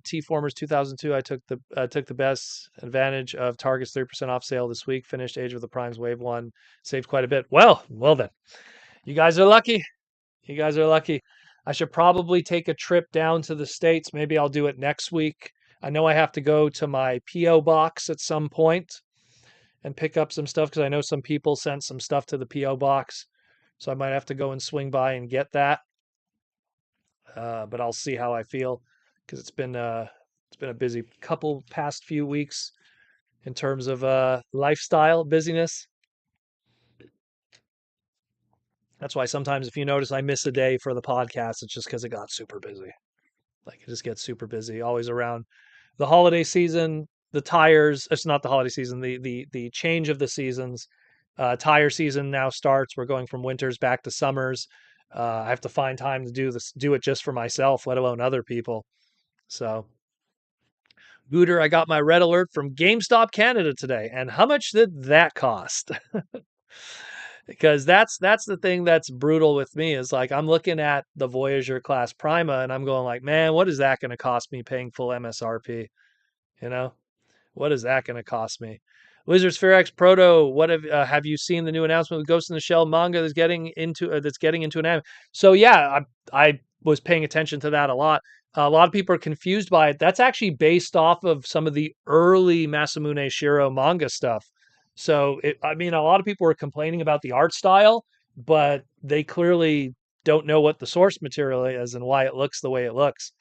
T-Formers 2002. I took the best advantage of Target's 30% off sale this week. Finished Age of the Primes Wave 1. Saved quite a bit. Well then. You guys are lucky. You guys are lucky. I should probably take a trip down to the States. Maybe I'll do it next week. I know I have to go to my P.O. box at some point and pick up some stuff because I know some people sent some stuff to the P.O. box. So I might have to go and swing by and get that. But I'll see how I feel because it's been a busy couple past few weeks in terms of lifestyle busyness. That's why sometimes if you notice I miss a day for the podcast, it's just because it got super busy. Like it just gets super busy, always around the holiday season, the tires. It's not the holiday season, the change of the seasons. Tire season now starts. We're going from winters back to summers. I have to find time to do it just for myself, let alone other people. So, Gooter, I got my red alert from GameStop Canada today, and how much did that cost? Because that's the thing that's brutal with me is like I'm looking at the Voyager class Prima and I'm going like, man, what is that going to cost me paying full MSRP? You know, what is that going to cost me? Wizards Fair X Proto, what have you seen the new announcement with Ghost in the Shell manga that's getting into an anime? So yeah, I was paying attention to that a lot. A lot of people are confused by it. That's actually based off of some of the early Masamune Shiro manga stuff. So I mean, a lot of people were complaining about the art style, but they clearly don't know what the source material is and why it looks the way it looks.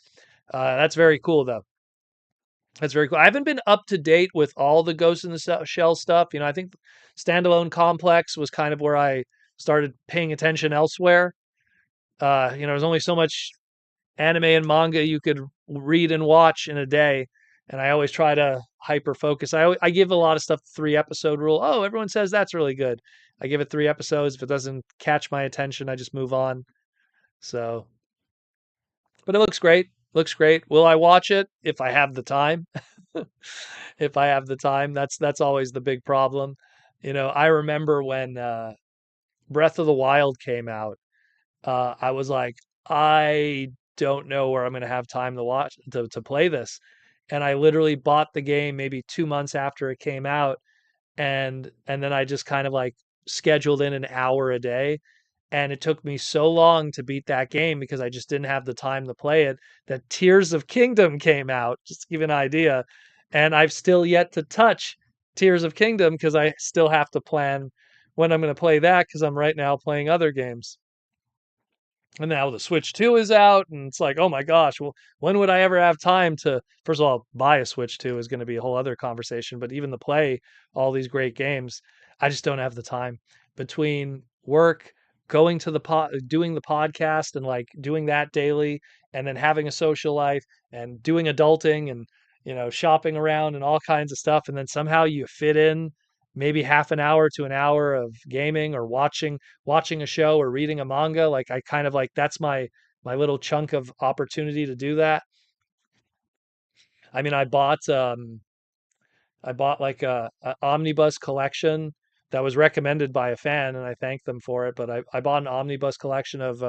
That's very cool, though. That's very cool. I haven't been up to date with all the Ghost in the Shell stuff. You know, I think Standalone Complex was kind of where I started paying attention elsewhere. There's only so much anime and manga you could read and watch in a day, and I always try to hyper focus. I give a lot of stuff 3 episode rule. Oh, everyone says that's really good. I give it 3 episodes. If it doesn't catch my attention, I just move on. So, but it looks great. Looks great. Will I watch it if I have the time? If I have the time, that's always the big problem. I remember when Breath of the Wild came out. I was like, I don't know where I'm going to have time to watch to play this, and I literally bought the game maybe 2 months after it came out, and then I just kind of like scheduled in an hour a day, and it took me so long to beat that game because I just didn't have the time to play it that Tears of Kingdom came out, just to give you an idea. And I've still yet to touch Tears of Kingdom because I still have to plan when I'm going to play that because I'm right now playing other games. And now the Switch 2 is out, and it's like, oh my gosh, well, when would I ever have time to, first of all, buy a Switch 2 is going to be a whole other conversation, but even to play all these great games, I just don't have the time between work, going to doing the podcast and like doing that daily, and then having a social life and doing adulting and, shopping around and all kinds of stuff. And then somehow you fit in maybe half an hour to an hour of gaming or watching a show or reading a manga. Like I kind of like that's my little chunk of opportunity to do that. I mean, I bought like a omnibus collection that was recommended by a fan, and I thanked them for it. But I bought an omnibus collection of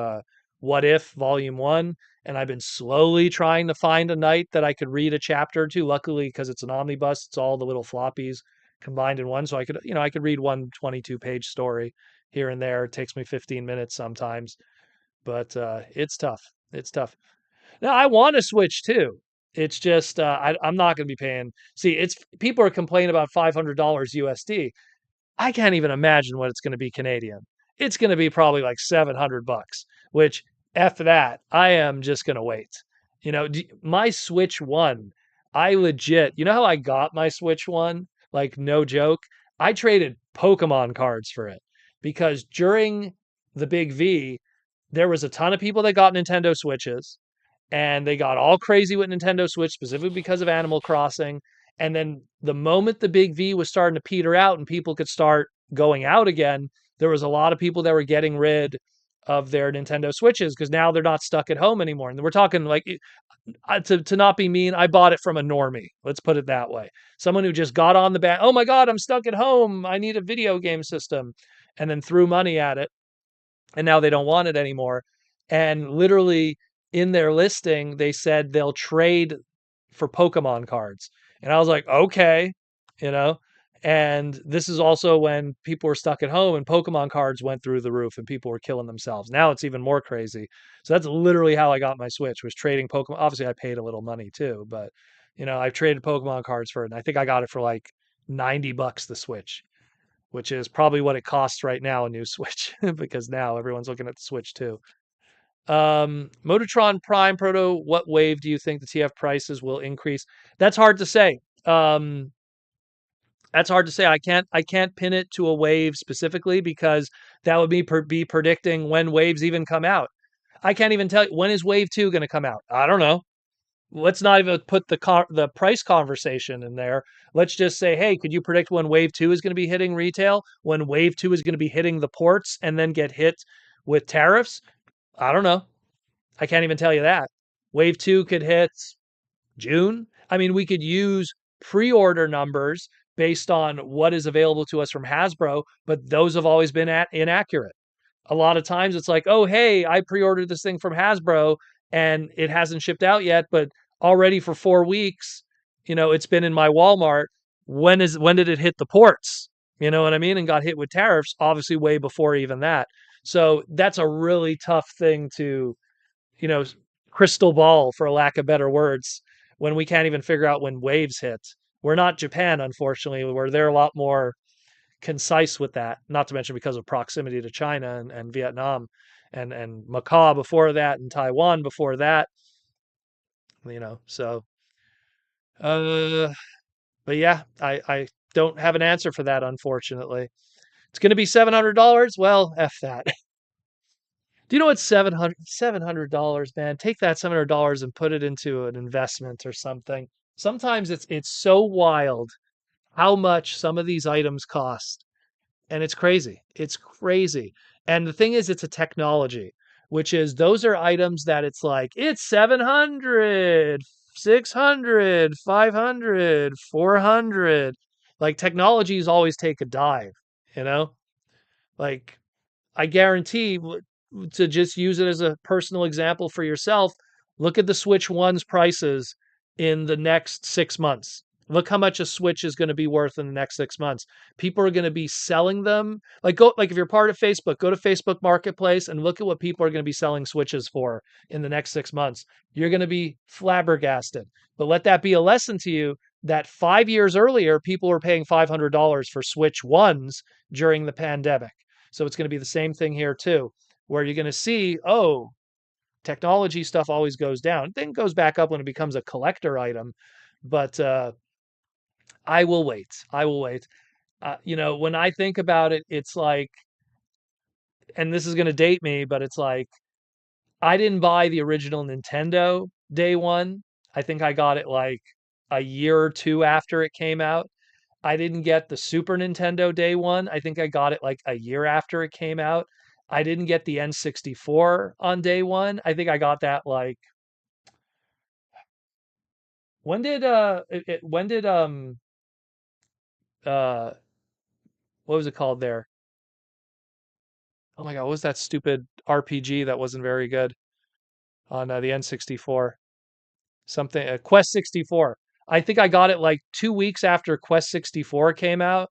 What If Volume One, and I've been slowly trying to find a night that I could read a chapter or two. Luckily, because it's an omnibus, it's all the little floppies combined in one, so I could read one 22-page story here and there. It takes me 15 minutes sometimes, but it's tough. It's tough. Now I want to switch too. It's just I'm not going to be paying. See, it's people are complaining about $500 USD. I can't even imagine what it's going to be Canadian. It's going to be probably like $700, which F that. I am just going to wait. My Switch One, I legit, you know how I got my Switch One? Like, no joke. I traded Pokemon cards for it because during the Big V, there was a ton of people that got Nintendo Switches and they got all crazy with Nintendo Switch specifically because of Animal Crossing. And then the moment the big V was starting to peter out and people could start going out again, there was a lot of people that were getting rid of their Nintendo Switches because now they're not stuck at home anymore. And we're talking like to not be mean, I bought it from a normie. Let's put it that way. Someone who just got on the bat. Oh my God, I'm stuck at home. I need a video game system, and then threw money at it, and now they don't want it anymore. And literally in their listing, they said they'll trade for Pokemon cards. And I was like, okay, you know. And this is also when people were stuck at home and Pokemon cards went through the roof and people were killing themselves. Now it's even more crazy. So that's literally how I got my Switch, was trading Pokemon. Obviously, I paid a little money too, but I've traded Pokemon cards for it. And I think I got it for like $90 the Switch, which is probably what it costs right now, a new Switch, because now everyone's looking at the Switch too. Mototron Prime Proto, what wave do you think the TF prices will increase? That's hard to say. That's hard to say. I can't pin it to a wave specifically because that would be predicting when waves even come out. I can't even tell you when is wave 2 going to come out. I don't know. Let's not even put the price conversation in there. Let's just say, hey, could you predict when wave 2 is going to be hitting retail? When wave 2 is going to be hitting the ports and then get hit with tariffs? I don't know. I can't even tell you that. Wave 2 could hit June. I mean, we could use pre-order numbers based on what is available to us from Hasbro, but those have always been inaccurate. A lot of times it's like, oh, hey, I pre-ordered this thing from Hasbro and it hasn't shipped out yet, but already for 4 weeks, it's been in my Walmart. When did it hit the ports? You know what I mean? And got hit with tariffs, obviously way before even that. So that's a really tough thing to, you know, crystal ball, for lack of better words, when we can't even figure out when waves hit. We're not Japan, unfortunately, where they're a lot more concise with that, not to mention because of proximity to China and Vietnam and Macau before that and Taiwan before that, so uh but yeah, I don't have an answer for that, unfortunately. It's going to be $700. Well, F that. Do you know what $700, man? Take that $700 and put it into an investment or something. Sometimes it's so wild how much some of these items cost. And it's crazy. It's crazy. And the thing is, it's a technology, which is those are items that it's like, it's 700, 600, 500, 400. Like technologies always take a dive, you know? Like I guarantee, to just use it as a personal example for yourself, look at the Switch One's prices in the next 6 months. Look how much a Switch is going to be worth in the next 6 months. People are going to be selling them. Like if you're part of Facebook, go to Facebook Marketplace and look at what people are going to be selling Switches for in the next 6 months. You're going to be flabbergasted. But let that be a lesson to you that 5 years earlier, people were paying $500 for Switch Ones during the pandemic. So it's going to be the same thing here too, where you're going to see, oh, technology stuff always goes down. Then goes back up when it becomes a collector item. But I will wait. I will wait. When I think about it, it's like, and this is going to date me, but it's like, I didn't buy the original Nintendo day one. I think I got it like a year or two after it came out. I didn't get the Super Nintendo day one. I think I got it like a year after it came out. I didn't get the N64 on day one. I think I got that like when did uh what was it called there? Oh my God, what was that stupid RPG that wasn't very good on the N64? Something Quest 64. I think I got it like 2 weeks after Quest 64 came out.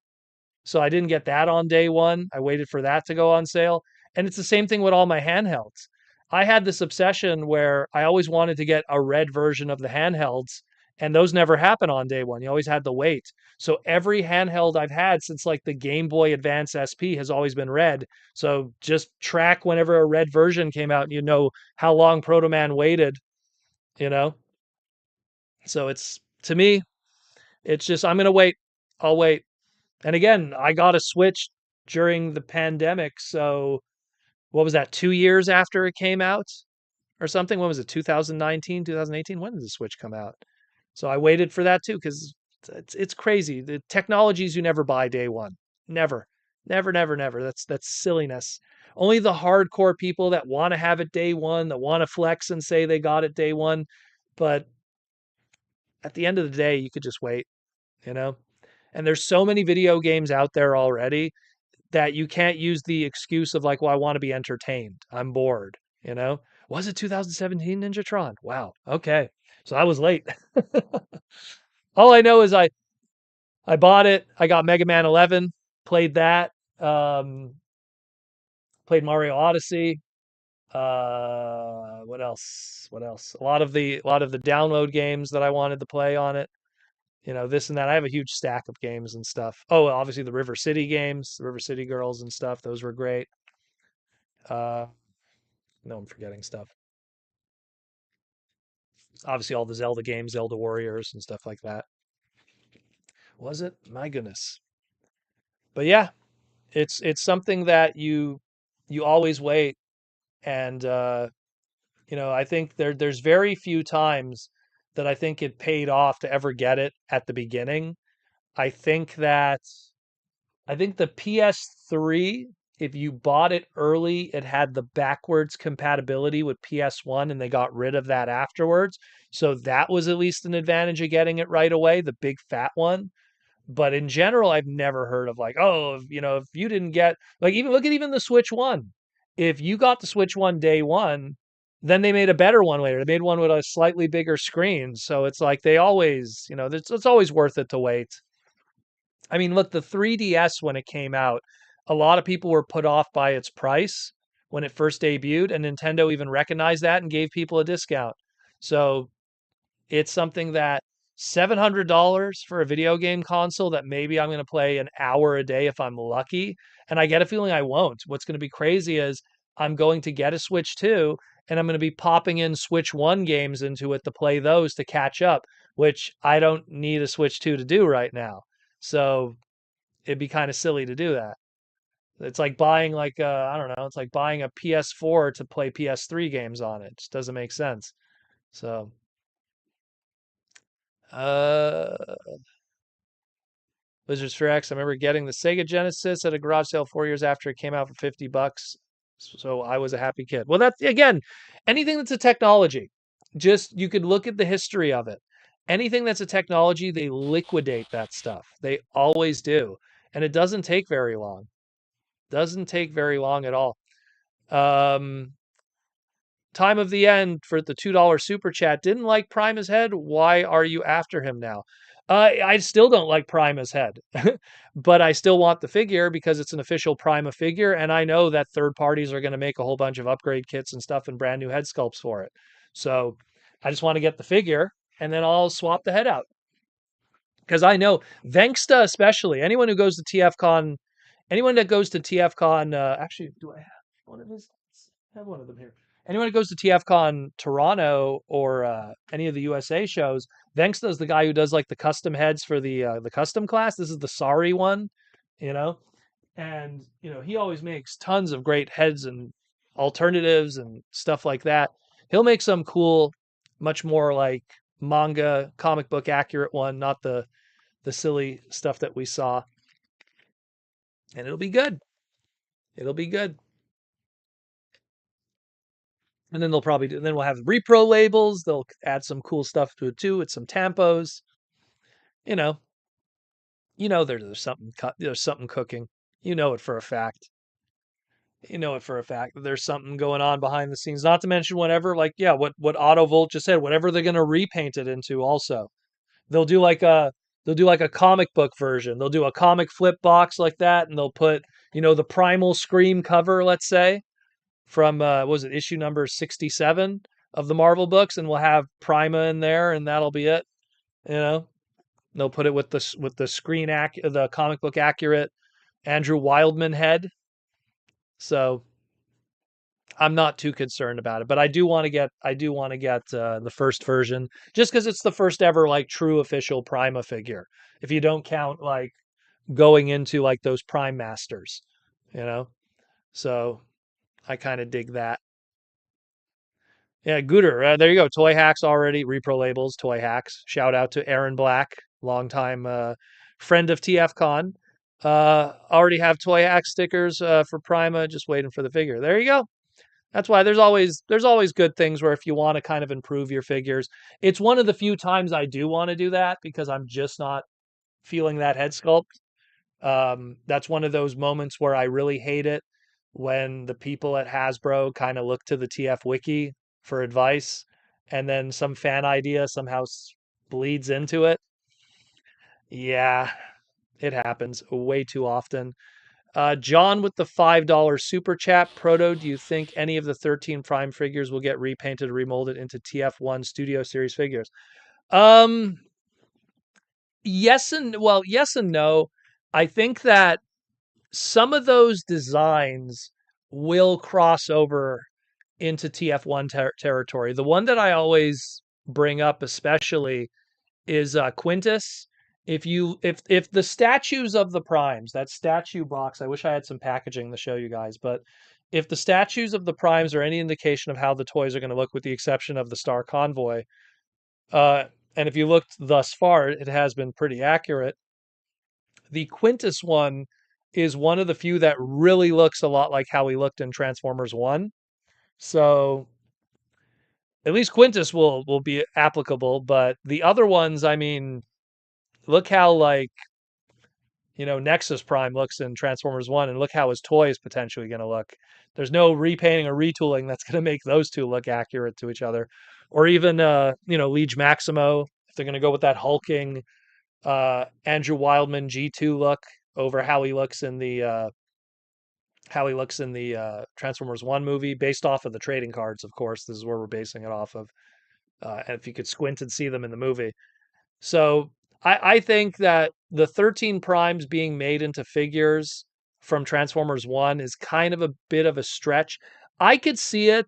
So I didn't get that on day one. I waited for that to go on sale. And it's the same thing with all my handhelds. I had this obsession where I always wanted to get a red version of the handhelds, and those never happen on day one. You always had to wait. So every handheld I've had since like the Game Boy Advance SP has always been red. So just track whenever a red version came out, and you know how long Proto Man waited, you know? So it's, to me, it's just, I'm going to wait. I'll wait. And again, I got a Switch during the pandemic. So what was that, 2 years after it came out? or something. When was it? 2019, 2018? When did the Switch come out? So I waited for that too because it's crazy. The technologies you never buy day one. Never. Never, never, never. That's silliness. Only the hardcore people that want to have it day one, that want to flex and say they got it day one. But at the end of the day, you could just wait, you know? And there's so many video games out there already that you can't use the excuse of like, well, I want to be entertained. I'm bored, you know? Was it 2017 Ninjatron? Wow. Okay. So I was late. All I know is I bought it. I got Mega Man 11, played that, um, played Mario Odyssey. What else? What else? A lot of the download games that I wanted to play on it. This and that. I have a huge stack of games and stuff. Oh, obviously the River City games, the River City Girls and stuff. Those were great. Uh, no, I'm forgetting stuff. Obviously all the Zelda games, Zelda Warriors and stuff like that. Was it? My goodness. But yeah, it's something that you always wait, and I think there's very few times that I think it paid off to ever get it at the beginning. I think that I think the PS3, if you bought it early, it had the backwards compatibility with PS1 and they got rid of that afterwards. So that was at least an advantage of getting it right away, the big fat one. But in general, I've never heard of like, oh, if you didn't get like even look at even the Switch One. If you got the Switch One day one, then they made a better one later. They made one with a slightly bigger screen. So it's like they always, it's always worth it to wait. I mean, look, the 3DS when it came out, a lot of people were put off by its price when it first debuted, and Nintendo even recognized that and gave people a discount. So it's something that $700 for a video game console that maybe I'm going to play an hour a day if I'm lucky. And I get a feeling I won't. What's going to be crazy is I'm going to get a Switch 2 and I'm going to be popping in Switch 1 games into it to play those to catch up, which I don't need a Switch 2 to do right now. So it'd be kind of silly to do that. It's like buying I don't know, it's like buying a PS4 to play PS3 games on it. It just doesn't make sense. So, uh Wizards for X. I remember getting the Sega Genesis at a garage sale 4 years after it came out for $50. So I was a happy kid. Well, that's again, anything that's a technology, just you could look at the history of it. Anything that's a technology, they liquidate that stuff. They always do. And it doesn't take very long. Doesn't take very long at all. Um, Time of the end for the $2 super chat. Didn't like Prima's head. Why are you after him now? I still don't like Prima's head, but I still want the figure because it's an official Prima figure, and I know that third parties are going to make a whole bunch of upgrade kits and stuff and brand new head sculpts for it. So I just want to get the figure, and then I'll swap the head out because I know Venksta, especially anyone who goes to TFCon, anyone that goes to TFCon. Actually, do I have one of his? I have one of them here. Anyone who goes to TFCon Toronto or any of the USA shows, Venksta is the guy who does like the custom heads for the custom class. This is the Sorry one, you know, and he always makes tons of great heads and alternatives and stuff like that. He'll make some cool, much more like manga comic book accurate one, not the silly stuff that we saw, and it'll be good. It'll be good. And then they'll probably do, then we'll have repro labels. They'll add some cool stuff to it too, with some tampos. You know, there's something there's something cooking. You know it for a fact. You know it for a fact that there's something going on behind the scenes. Not to mention whatever, like yeah, what Autovolt just said, whatever they're gonna repaint it into. Also, they'll do like a they'll do like a comic book version. They'll do a comic flip box like that, and they'll put the Primal Scream cover, let's say, from what was it, issue number 67 of the Marvel books, and we'll have Prima in there, and that'll be it. You know, they'll put it with the the comic book accurate Andrew Wildman head. So I'm not too concerned about it, but I do want to get the first version just because it's the first ever like true official Prima figure. If you don't count like going into like those Prime Masters, you know. So I kind of dig that. Yeah, Gooter. There you go. Toy Hacks already. Repro Labels, Toy Hacks. Shout out to Aaron Black, longtime friend of TFCon. Already have Toy Hack stickers for Prima, just waiting for the figure. There you go. That's why there's always good things where if you want to kind of improve your figures, it's one of the few times I do want to do that because I'm just not feeling that head sculpt. That's one of those moments where I really hate it when the people at Hasbro kind of look to the TF Wiki for advice, and then some fan idea somehow bleeds into it. Yeah, it happens way too often. John with the $5 super chat. Proto, do you think any of the 13 Prime figures will get repainted or remolded into TF1 Studio Series figures? Um, yes and no. I think that some of those designs will cross over into TF1 territory. The one that I always bring up, especially, is Quintus. If the statues of the primes, that statue box, I wish I had some packaging to show you guys, but if the statues of the primes are any indication of how the toys are going to look, with the exception of the Star Convoy, uh, and if you looked thus far, it has been pretty accurate. The Quintus one is one of the few that really looks a lot like how he looked in Transformers 1. So at least Quintus will be applicable, but the other ones, I mean, look how like, Nexus Prime looks in Transformers 1 and look how his toy is potentially going to look. There's no repainting or retooling that's going to make those two look accurate to each other. Or even Liege Maximo, if they're going to go with that hulking Andrew Wildman G2 look over how he looks in the Transformers 1 movie, based off of the trading cards, of course. This is where we're basing it off of. And if you could squint and see them in the movie. So I think that the 13 primes being made into figures from Transformers 1 is kind of a bit of a stretch. I could see it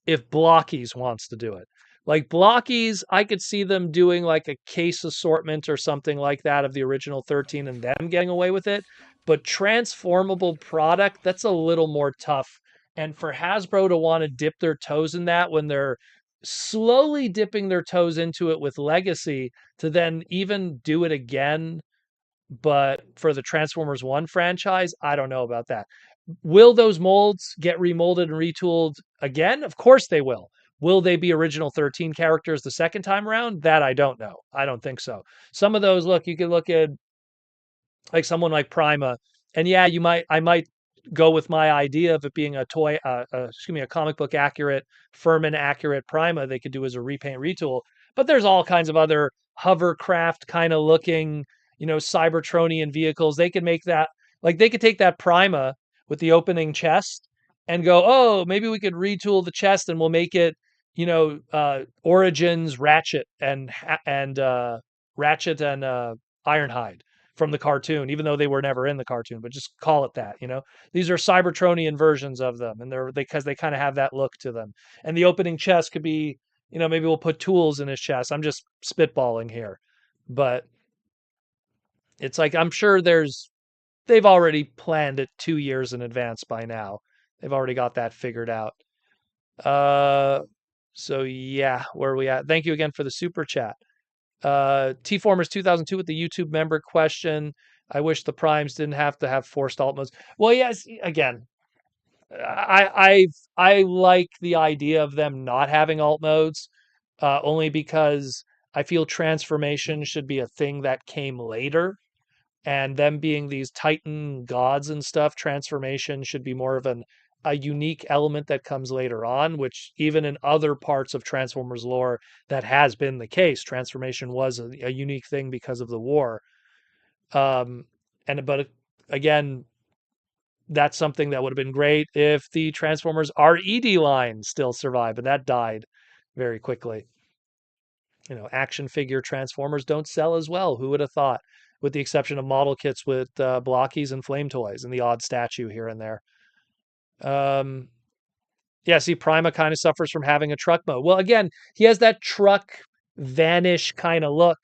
if Blockies wants to do it. Like Blockies, I could see them doing like a case assortment or something like that of the original 13 and them getting away with it. But transformable product, that's a little more tough. And for Hasbro to want to dip their toes in that when they're slowly dipping their toes into it with Legacy, to then even do it again, but for the Transformers 1 franchise, I don't know about that. Will those molds get remolded and retooled again? Of course they will. Will they be original 13 characters the second time around? That I don't know. I don't think so. Some of those, look, you could look at like someone like Prima, and yeah, I might go with my idea of it being a toy, a comic book accurate, Furman accurate Prima. They could do as a repaint retool, but there's all kinds of other hovercraft kind of looking, Cybertronian vehicles. They could make that, like they could take that Prima with the opening chest and go, oh, maybe we could retool the chest and we'll make it, Origins Ratchet and Ironhide from the cartoon, even though they were never in the cartoon, but just call it that. These are Cybertronian versions of them, and because they kind of have that look to them. And the opening chest could be, maybe we'll put tools in his chest. I'm just spitballing here, but it's like I'm sure they've already planned it 2 years in advance by now. They've already got that figured out. Uh, so yeah, where are we at? Thank you again for the super chat. T Formers 2002 with the YouTube member question. I wish the primes didn't have to have forced alt modes. Well, yes, again, I like the idea of them not having alt modes, only because I feel transformation should be a thing that came later, and them being these Titan gods and stuff, transformation should be more of a unique element that comes later on, which even in other parts of Transformers lore, that has been the case. Transformation was a unique thing because of the war. But again, that's something that would have been great if the Transformers RED line still survived, but that died very quickly. Action figure Transformers don't sell as well. Who would have thought? With the exception of model kits with blockies and flame toys and the odd statue here and there. Yeah, see, Prima kind of suffers from having a truck mode. Well, again, he has that truck vanish kind of look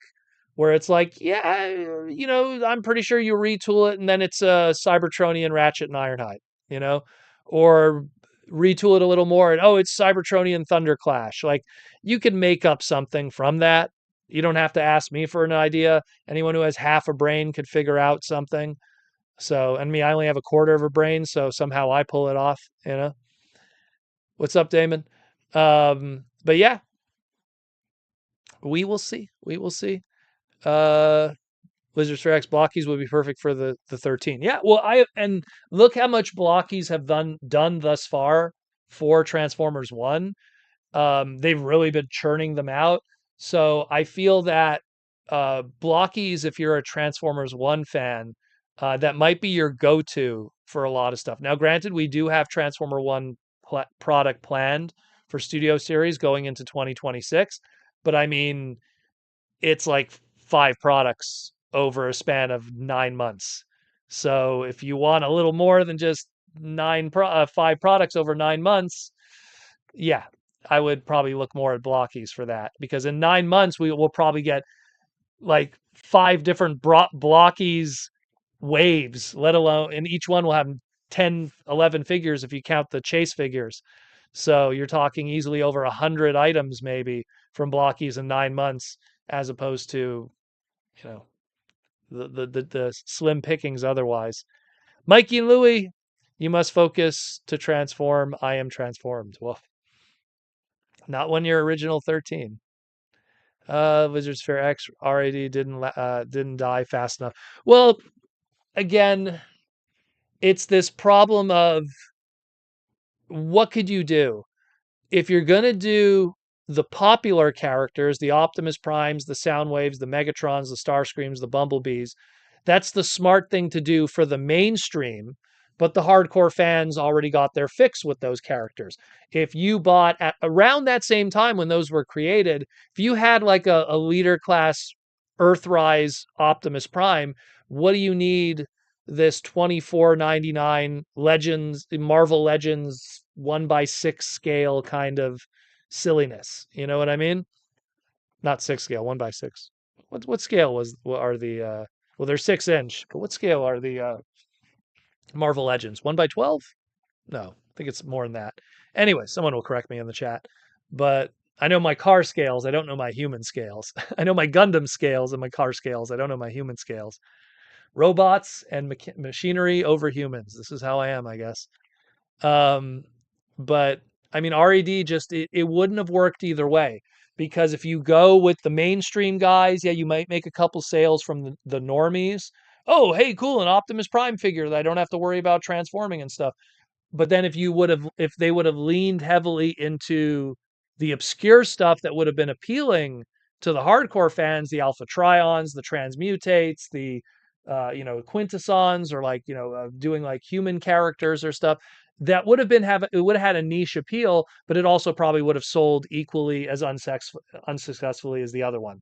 where it's like, yeah, I'm pretty sure you retool it and then it's a Cybertronian Ratchet and Ironhide, or retool it a little more, and oh, it's Cybertronian Thunderclash. Like, you can make up something from that. You don't have to ask me for an idea. Anyone who has half a brain could figure out something. So, and me, I only have a quarter of a brain, so somehow I pull it off, you know. What's up, Damon? But yeah, we will see. We will see. Uh Wizards for X blockies would be perfect for the 13. Yeah, well, and look how much blockies have done thus far for Transformers 1. They've really been churning them out. So I feel that blockies, if you're a Transformers 1 fan, that might be your go-to for a lot of stuff. Now, granted, we do have Transformer 1 product planned for Studio Series going into 2026, but I mean, it's like 5 products over a span of 9 months. So if you want a little more than just 5 products over 9 months, yeah, I would probably look more at blockies for that, because in 9 months we will probably get like 5 different blockies waves, let alone, and each one will have 10, 11 figures if you count the chase figures. So you're talking easily over 100 items maybe from blockies in 9 months, as opposed to, you know, the slim pickings otherwise. Mikey and Louie, you must focus to transform. I am transformed. Well, not when you're original 13. Wizards Fair X RAD didn't die fast enough. Well, again, it's this problem of what could you do? If you're going to do the popular characters, the Optimus Primes, the Soundwaves, the Megatrons, the Starscreams, the Bumblebees, that's the smart thing to do for the mainstream. But the hardcore fans already got their fix with those characters. If you bought at around that same time when those were created, if you had like a leader class Earthrise Optimus Prime, what do you need this 24.99 Legends, Marvel Legends 1x6 scale kind of silliness? You know what I mean? Not 6 scale, 1x6. What scale are the well, they're 6 inch, but what scale are the Marvel Legends? 1x12? No, I think it's more than that. Anyway, someone will correct me in the chat. But I know my car scales. I don't know my human scales. I know my Gundam scales and my car scales. I don't know my human scales. Robots and machinery over humans. This is how I am, I guess. But I mean, RED just it wouldn't have worked either way, because if you go with the mainstream guys, yeah, you might make a couple sales from the normies. Oh, hey, cool, an Optimus Prime figure that I don't have to worry about transforming and stuff. But then if they would have leaned heavily into the obscure stuff that would have been appealing to the hardcore fans, the Alpha Trions, the Transmutates, the Quintessons, or like, doing like human characters or stuff, that would have it would have had a niche appeal, but it also probably would have sold equally as unsuccessfully as the other one.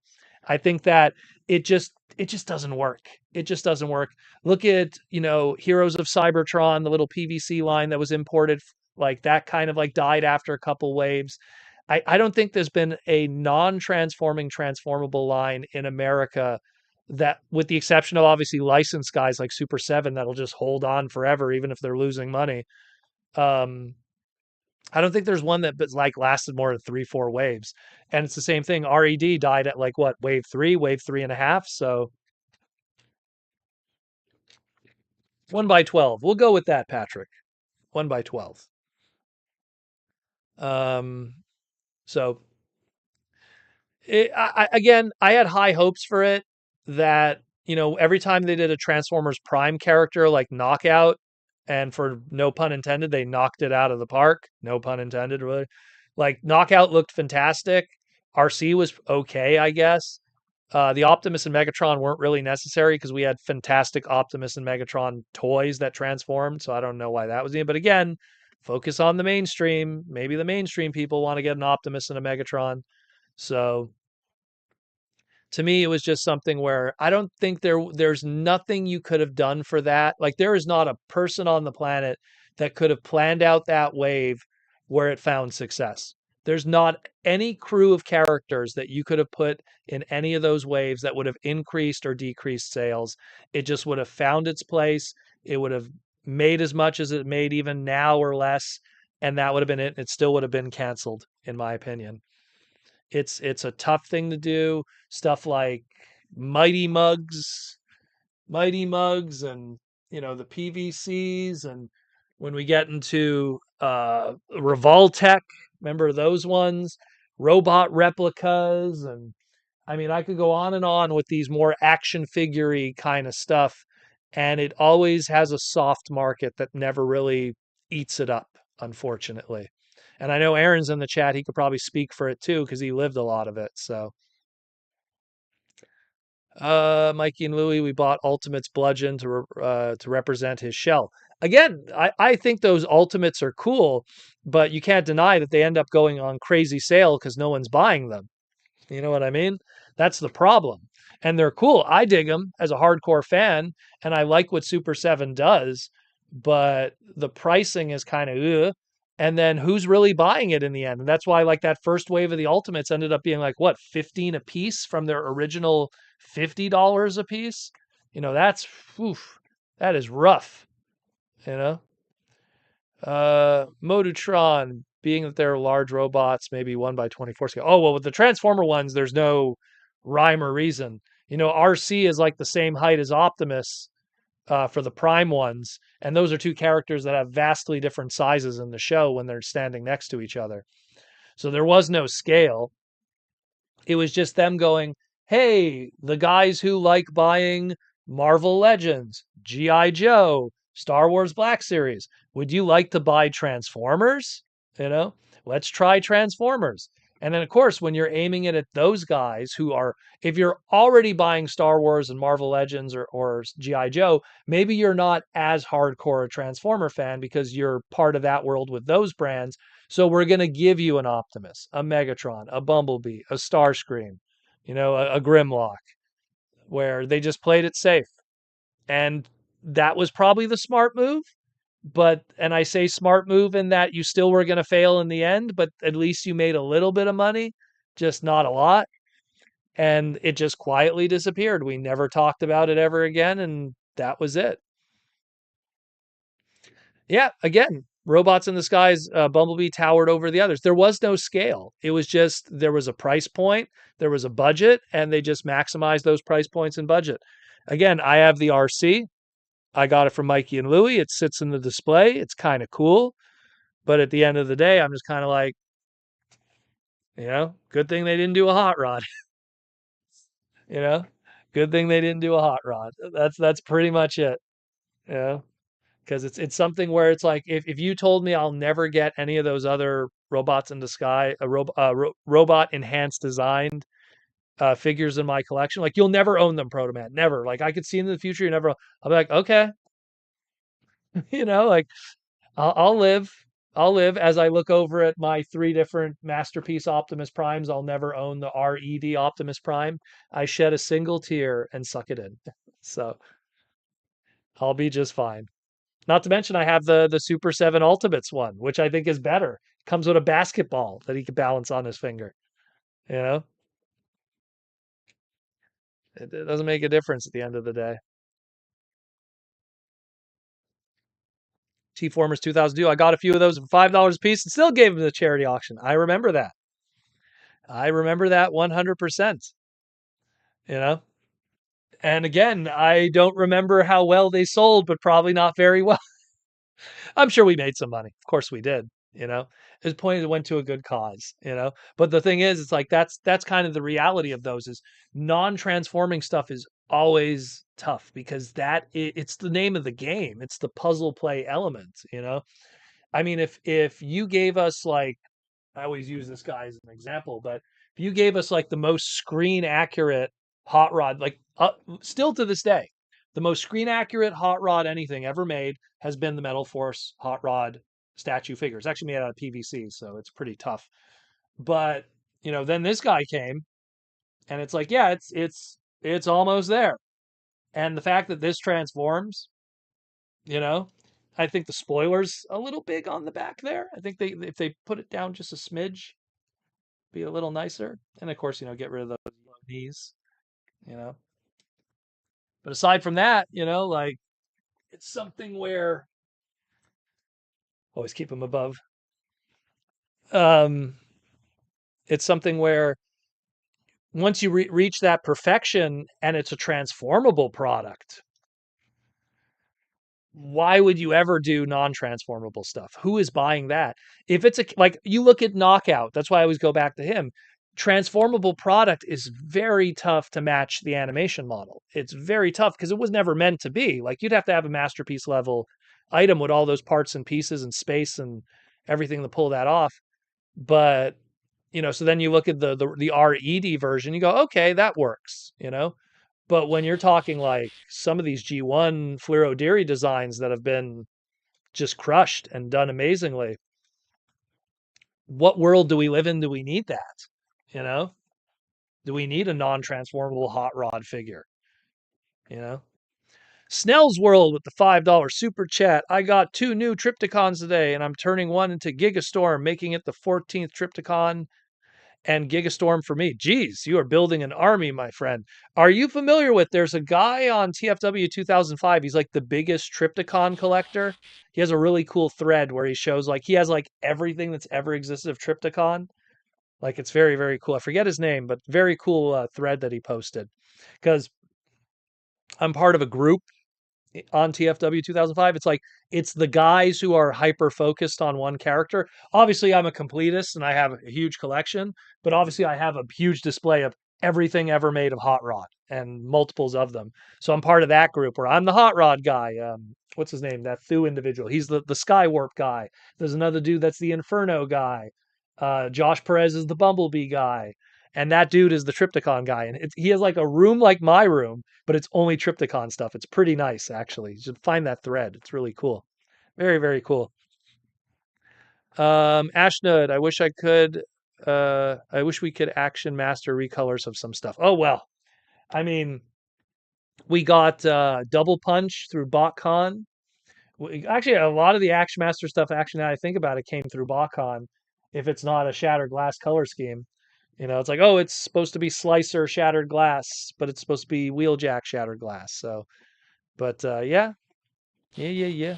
I think that it just doesn't work. It just doesn't work. Look at, Heroes of Cybertron, the little PVC line that was imported, like that kind of like died after a couple waves. I don't think there's been a non-transforming transformable line in America, that, with the exception of obviously licensed guys like Super 7, that'll just hold on forever even if they're losing money. Um, I don't think there's one that like lasted more than 3-4 waves. And it's the same thing. RED died at like what, wave 3, wave 3.5. So 1x12. We'll go with that, Patrick. 1x12. Um, so again, I had high hopes for it, that, every time they did a Transformers Prime character like Knockout, and for no pun intended, they knocked it out of the park. No pun intended, really. Like, Knockout looked fantastic. RC was okay, I guess. The Optimus and Megatron weren't really necessary because we had fantastic Optimus and Megatron toys that transformed. So I don't know why that was in. But again, focus on the mainstream. Maybe the mainstream people want to get an Optimus and a Megatron. So to me, it was just something where I don't think there's nothing you could have done for that. Like, there is not a person on the planet that could have planned out that wave where it found success. There's not any crew of characters that you could have put in any of those waves that would have increased or decreased sales. It just would have found its place. It would have made as much as it made even now or less. and that would have been it. It still would have been canceled, in my opinion. It's a tough thing to do. Stuff like Mighty Mugs, Mighty Mugs, and the PVCs, and when we get into Revoltech, remember those ones, robot replicas, and I mean I could go on and on with these more action figure kind of stuff, and it always has a soft market that never really eats it up, unfortunately. And I know Aaron's in the chat; he could probably speak for it too because he lived a lot of it. So Mikey and Louie, we bought Ultimate's bludgeon to represent his shell. Again, I think those Ultimates are cool, but you can't deny that they end up going on crazy sale because no one's buying them. You know what I mean? That's the problem. And they're cool. I dig them as a hardcore fan, and I like what Super 7 does, but the pricing is kind of, and then who's really buying it in the end? And that's why like that first wave of the Ultimates ended up being like what, 15 a piece from their original $50 a piece? That's oof, that is rough, you know? Modutron, being that they're large robots, maybe 1 by 24 scale. Oh, well, with the Transformer ones, there's no rhyme or reason. RC is like the same height as Optimus for the Prime ones, and those are two characters that have vastly different sizes in the show when they're standing next to each other. So there was no scale. It was just them going, hey, the guys who like buying Marvel Legends, G.I. Joe, Star Wars Black Series, would you like to buy Transformers? Let's try Transformers. And then, of course, when you're aiming it at those guys who are, if you're already buying Star Wars and Marvel Legends or G.I. Joe, maybe you're not as hardcore a Transformer fan because you're part of that world with those brands. So we're going to give you an Optimus, a Megatron, a Bumblebee, a Starscream, a Grimlock, where they just played it safe. And that was probably the smart move. And I say smart move in that you still were going to fail in the end, but at least you made a little bit of money, just not a lot. And it just quietly disappeared. We never talked about it ever again. And that was it. Yeah, again, robots in the skies, Bumblebee towered over the others. There was no scale. It was just there was a price point, there was a budget, and they just maximized those price points and budget. Again, I have the RC. I got it from Mikey and Louie. It sits in the display. It's kind of cool. But at the end of the day, I'm just kind of like, good thing they didn't do a hot rod. you know, good thing they didn't do a hot rod. That's pretty much it. You know, because it's something where it's like if you told me I'll never get any of those other robots in the sky, robot enhanced designed figures in my collection, like you'll never own them, Protoman, never. Like I could see in the future, you never. I'll be like, okay, like I'll live. I'll live as I look over at my three different masterpiece Optimus Primes. I'll never own the RED Optimus Prime. I shed a single tear and suck it in. So I'll be just fine. Not to mention I have the Super 7 Ultimates one, which I think is better. Comes with a basketball that he can balance on his finger. You know? It doesn't make a difference at the end of the day. T-Formers 2002. I got a few of those for $5 a piece and still gave them the charity auction. I remember that. I remember that 100%. You know? And again, I don't remember how well they sold, but probably not very well. I'm sure we made some money. Of course we did, His point is it went to a good cause. But the thing is, it's like that's kind of the reality of those is non-transforming stuff is always tough because it's the name of the game. It's the puzzle play element. I mean, if you gave us like I always use this guy as an example, but if you gave us like the most screen accurate hot rod, like still to this day, the most screen accurate hot rod anything ever made has been the Metal Force hot rod statue figure. It's actually made out of PVC, so it's pretty tough. But then this guy came, and it's like, yeah, it's almost there. And the fact that this transforms, you know, I think the spoiler's a little big on the back there. I think they if they put it down just a smidge, be a little nicer. And of course, get rid of those knees, you know. But aside from that, like it's something where always keep them above. Um, it's something where once you reach that perfection and it's a transformable product, why would you ever do non-transformable stuff? Who is buying that? If it's like you look at Knockout, that's why I always go back to him. Transformable product is very tough to match the animation model. It's very tough because it was never meant to be. Like you'd have to have a masterpiece level item with all those parts and pieces and space and everything to pull that off. But so then you look at the RED version, you go, okay, that works. But when you're talking like some of these G1 Fluoro Deary designs that have been just crushed and done amazingly, what world do we live in? Do we need that? You know, do we need a non-transformable hot rod figure? You know, Snell's World with the $5 super chat. I got 2 new Triptychons today, and I'm turning one into Gigastorm, making it the 14th Triptychon and Gigastorm for me. Geez, you are building an army, my friend. Are you familiar with? There's a guy on TFW 2005. He's like the biggest Triptychon collector. He has a really cool thread where he shows like he has like everything that's ever existed of Triptychon. Like it's very very cool. I forget his name, but very cool thread that he posted. Because I'm part of a group on TFW 2005. It's like it's the guys who are hyper focused on one character. Obviously, I'm a completist and I have a huge collection, but obviously, I have a huge display of everything ever made of hot rod and multiples of them. So I'm part of that group where I'm the hot rod guy. What's his name? That Thu individual. He's the Skywarp guy. There's another dude that's the Inferno guy. Josh Perez is the Bumblebee guy. And that dude is the Triptychon guy. And he has like a room like my room, but it's only Triptychon stuff. It's pretty nice, actually. You should find that thread. It's really cool. Very, very cool. Ashnud, I wish we could action master recolors of some stuff. Oh, well. I mean, we got Double Punch through BotCon. Actually, a lot of the Action Master stuff, actually, now I think about it, came through BotCon if it's not a Shattered Glass color scheme. It's like, oh, it's supposed to be Slicer Shattered Glass, but it's supposed to be Wheeljack Shattered Glass. So, but yeah. Yeah.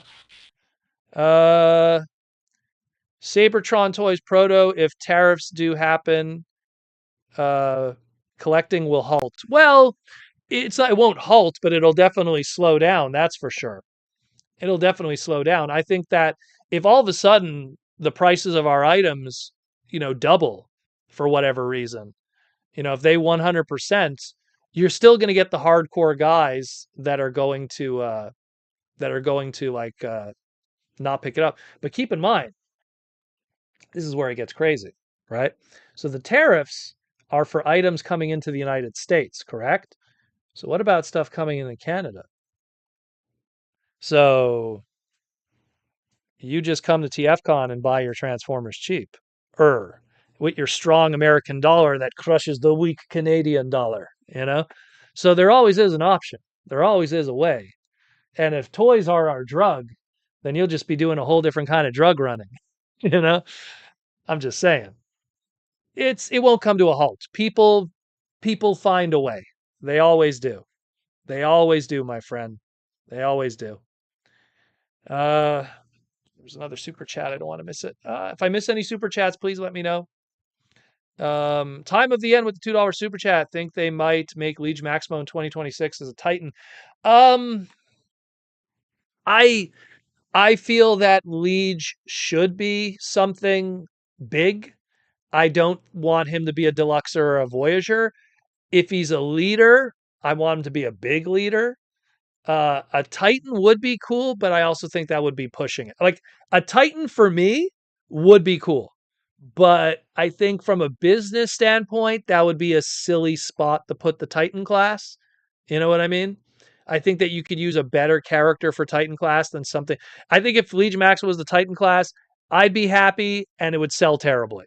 Uh, Sabertron Toys Proto, if tariffs do happen, uh, collecting will halt. Well, it won't halt, but it'll definitely slow down. That's for sure. It'll definitely slow down. I think that if all of a sudden the prices of our items, double for whatever reason, if they 100%, you're still going to get the hardcore guys that are going to like not pick it up. But keep in mind, this is where it gets crazy, right? So the tariffs are for items coming into the United States, correct? So what about stuff coming into Canada? So you just come to TFCon and buy your Transformers cheap. With your strong American dollar that crushes the weak Canadian dollar. So there always is an option. There always is a way. And if toys are our drug, then you'll just be doing a whole different kind of drug running. You know? I'm just saying. It won't come to a halt. People find a way. They always do. They always do, my friend. They always do. Uh there's another super chat. I don't want to miss it. If I miss any super chats, please let me know. Time of the End with the $2 super chat. Think they might make Liege Maximo in 2026 as a Titan. Um, I I feel that Liege should be something big. I don't want him to be a deluxe or a Voyager. If he's a leader, I want him to be a big leader. A Titan would be cool, but I also think that would be pushing it. Like a Titan for me would be cool. But I think from a business standpoint, that would be a silly spot to put the Titan class. You know what I mean? I think that you could use a better character for Titan class than something. I think if Legion Max was the Titan class, I'd be happy and it would sell terribly.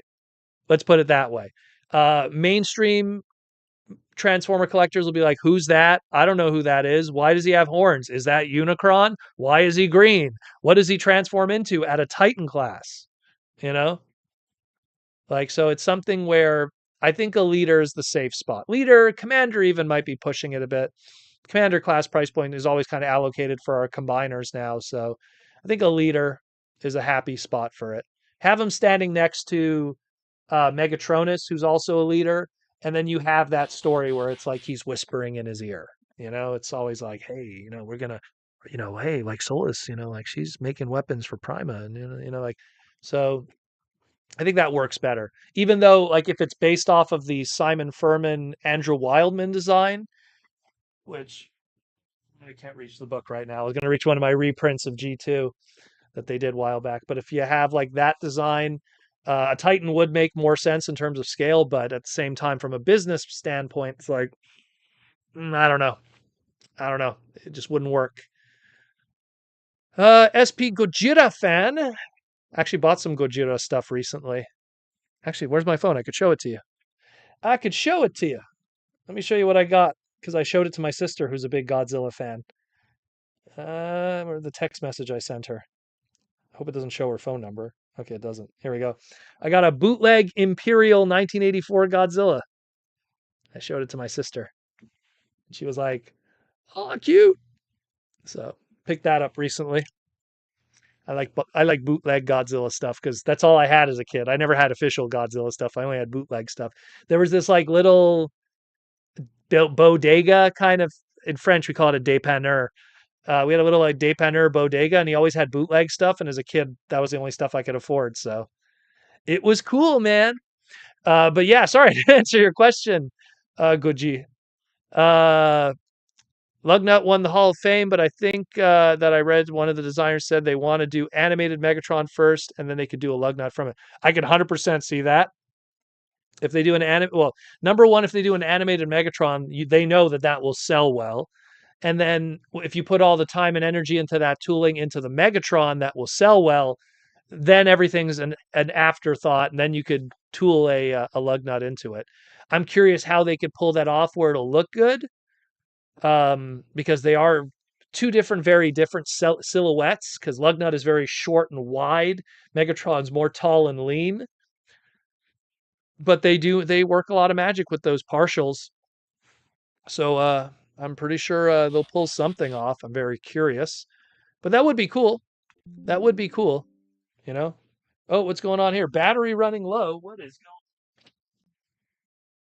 Let's put it that way. Mainstream Transformer collectors will be like, who's that? I don't know who that is. Why does he have horns? Is that Unicron? Why is he green? What does he transform into at a Titan class? You know? Like, so it's something where I think a leader is the safe spot. Leader, commander even might be pushing it a bit. Commander class price point is always kind of allocated for our combiners now. So I think a leader is a happy spot for it. have him standing next to Megatronus, who's also a leader, and then you have that story where it's like he's whispering in his ear. It's always like, hey, we're gonna, hey, like Solus, like she's making weapons for Prima, and like, so I think that works better. Even though, like, if it's based off of the Simon Furman, Andrew Wildman design, which I can't reach the book right now. I was going to reach one of my reprints of G2 that they did a while back. But if you have like that design, a Titan would make more sense in terms of scale. But at the same time, from a business standpoint, it's like, I don't know. I don't know. It just wouldn't work. SP Gojira fan. Actually bought some Gojira stuff recently. Actually, where's my phone? I could show it to you. I could show it to you. Let me show you what I got because I showed it to my sister, who's a big Godzilla fan. Or the text message I sent her. I hope it doesn't show her phone number. Okay, it doesn't. Here we go. I got a bootleg Imperial 1984 Godzilla. I showed it to my sister. She was like, "Oh, cute." So picked that up recently. I like bootleg Godzilla stuff because that's all I had as a kid. I never had official Godzilla stuff. I only had bootleg stuff. There was this like little bodega kind of, in French we call it a dépanneur. We had a little like dépanneur bodega, and he always had bootleg stuff. And as a kid, that was the only stuff I could afford. So it was cool, man. But yeah, sorry to answer your question, Guji. Uh, Lugnut won the Hall of Fame, but I think that I read one of the designers said they want to do animated Megatron first, and then they could do a Lugnut from it. I could 100% see that. If they do number one, if they do an animated Megatron, they know that will sell well. And then if you put all the time and energy into that tooling into the Megatron, that will sell well. Then everything's an afterthought, and then you could tool a Lugnut into it. I'm curious how they could pull that off where it'll look good, because they are two very different silhouettes. Because Lugnut is very short and wide, Megatron's more tall and lean. But they work a lot of magic with those partials. So I'm pretty sure they'll pull something off. I'm very curious, but that would be cool. That would be cool, you know. Oh, what's going on here? Battery running low. What is going?